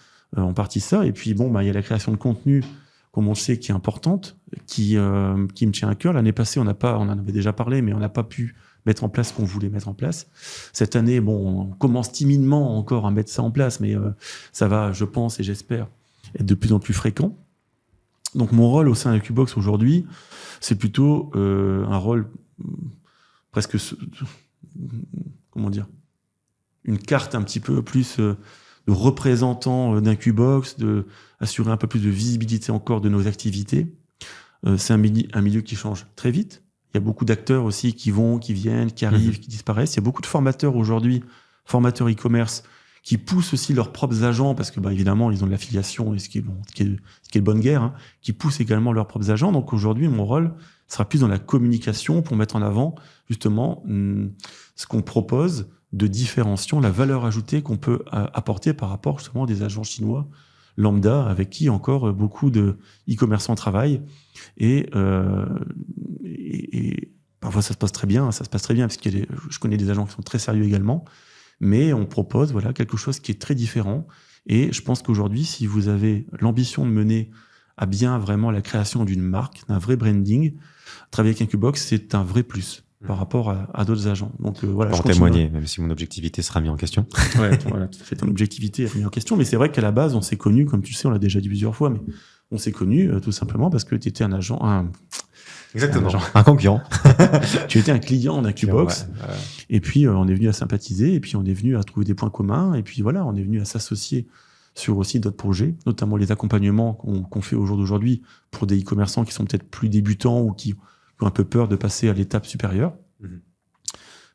Speaker 1: ça. Et puis, il y a la création de contenu, comme on le sait, qui est importante, qui me tient à cœur. L'année passée, on en avait déjà parlé, mais on n'a pas pu mettre en place ce qu'on voulait mettre en place. Cette année, on commence timidement encore à mettre ça en place, mais ça va, je pense et j'espère, être de plus en plus fréquent. Donc, mon rôle au sein d'Incubox aujourd'hui, c'est plutôt un rôle presque, comment dire, une carte un petit peu plus de représentant d'Incubox, de assurer un peu plus de visibilité encore de nos activités. C'est un milieu qui change très vite. Il y a beaucoup d'acteurs aussi qui vont, qui viennent, qui arrivent, qui disparaissent. Il y a beaucoup de formateurs aujourd'hui, formateurs e-commerce, qui poussent aussi leurs propres agents, parce que évidemment, ils ont de l'affiliation, et ce qui est bonne guerre, qui poussent également leurs propres agents. Donc aujourd'hui, mon rôle sera plus dans la communication pour mettre en avant justement ce qu'on propose de différenciant, la valeur ajoutée qu'on peut apporter par rapport justement à des agents chinois lambda avec qui encore beaucoup de e-commerçants travaillent. Et parfois ça se passe très bien, parce que je connais des agents qui sont très sérieux également, mais on propose quelque chose qui est très différent. Et je pense qu'aujourd'hui, si vous avez l'ambition de mener à bien vraiment la création d'une marque, d'un vrai branding, travailler avec Incubox, c'est un vrai plus par rapport à d'autres agents. Donc voilà.
Speaker 2: Pour en témoigner, même si mon objectivité sera mise en question.
Speaker 1: Ouais, voilà, tout à fait, ton objectivité est mise en question. Mais c'est vrai qu'à la base, on s'est connus, comme tu sais, on l'a déjà dit plusieurs fois, mais on s'est connus tout simplement parce que tu étais un agent,
Speaker 2: exactement, un concurrent.
Speaker 1: Tu étais un client d'Incubox.
Speaker 2: Ouais.
Speaker 1: Et puis on est venu à sympathiser, et puis on est venu à trouver des points communs, et puis voilà, on est venu à s'associer sur aussi d'autres projets, notamment les accompagnements qu'on fait au jour d'aujourd'hui pour des e-commerçants qui sont peut-être plus débutants ou qui ont un peu peur de passer à l'étape supérieure.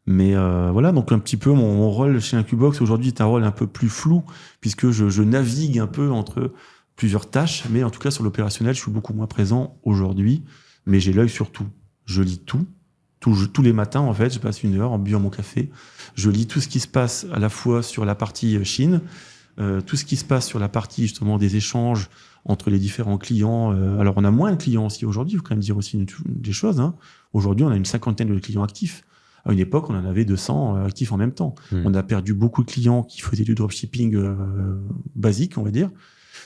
Speaker 1: Mais voilà, donc un petit peu mon rôle chez Incubox aujourd'hui est un rôle un peu plus flou, puisque je navigue un peu entre plusieurs tâches, mais en tout cas sur l'opérationnel, je suis beaucoup moins présent aujourd'hui, mais j'ai l'œil sur tout. Je lis tout. Tous les matins, en fait, je passe 1 heure en buvant mon café. Je lis tout ce qui se passe à la fois sur la partie Chine, tout ce qui se passe sur la partie justement des échanges entre les différents clients. Alors, on a moins de clients aussi aujourd'hui, il faut quand même dire aussi des choses. Hein. Aujourd'hui, on a une 50aine de clients actifs. À une époque, on en avait 200 actifs en même temps. On a perdu beaucoup de clients qui faisaient du dropshipping basique, on va dire.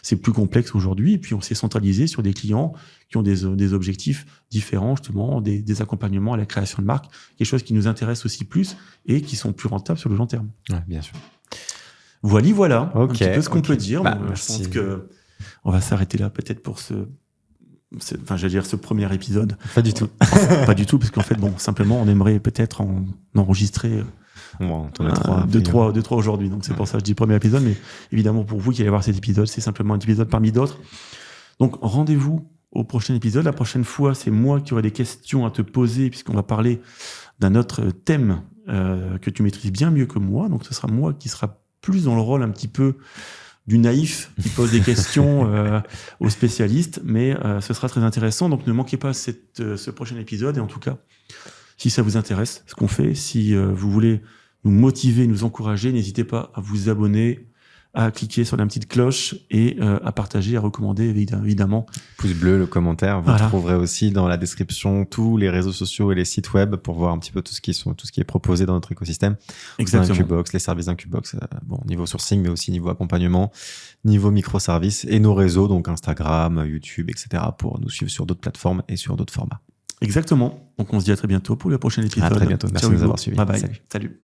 Speaker 1: C'est plus complexe aujourd'hui. Et puis, on s'est centralisé sur des clients qui ont des objectifs différents, justement, des accompagnements à la création de marque, quelque chose qui nous intéresse aussi plus et qui sont plus rentables sur le long terme.
Speaker 2: Ouais, bien sûr.
Speaker 1: Voilà, un petit peu ce qu'on peut dire.
Speaker 2: Bah,
Speaker 1: je pense que on va s'arrêter là peut-être pour ce premier épisode.
Speaker 2: Pas du tout.
Speaker 1: Pas du tout, parce qu'en fait, simplement, on aimerait peut-être en enregistrer deux, trois aujourd'hui. Donc, c'est pour ça que je dis premier épisode. Mais évidemment, pour vous qui allez voir cet épisode, c'est simplement un épisode parmi d'autres. Donc, rendez-vous au prochain épisode. La prochaine fois, c'est moi qui aurai des questions à te poser, puisqu'on va parler d'un autre thème que tu maîtrises bien mieux que moi. Donc, ce sera moi qui sera plus dans le rôle un petit peu du naïf qui pose des questions aux spécialistes, mais ce sera très intéressant. Donc ne manquez pas ce prochain épisode. Et en tout cas, si ça vous intéresse, ce qu'on fait, si vous voulez nous motiver, nous encourager, n'hésitez pas à vous abonner, à cliquer sur la petite cloche et à partager, à recommander évidemment.
Speaker 2: Pouce bleu, le commentaire. Vous trouverez aussi dans la description tous les réseaux sociaux et les sites web pour voir un petit peu tout ce qui est proposé dans notre écosystème.
Speaker 1: Exactement.
Speaker 2: Incubox, les services d'Incubox, niveau sourcing, mais aussi niveau accompagnement, niveau microservices et nos réseaux, donc Instagram, YouTube, etc. pour nous suivre sur d'autres plateformes et sur d'autres formats.
Speaker 1: Exactement. Donc on se dit à très bientôt pour le prochain épisode.
Speaker 2: À très bientôt. Merci de nous avoir suivis.
Speaker 1: Bye bye. Salut.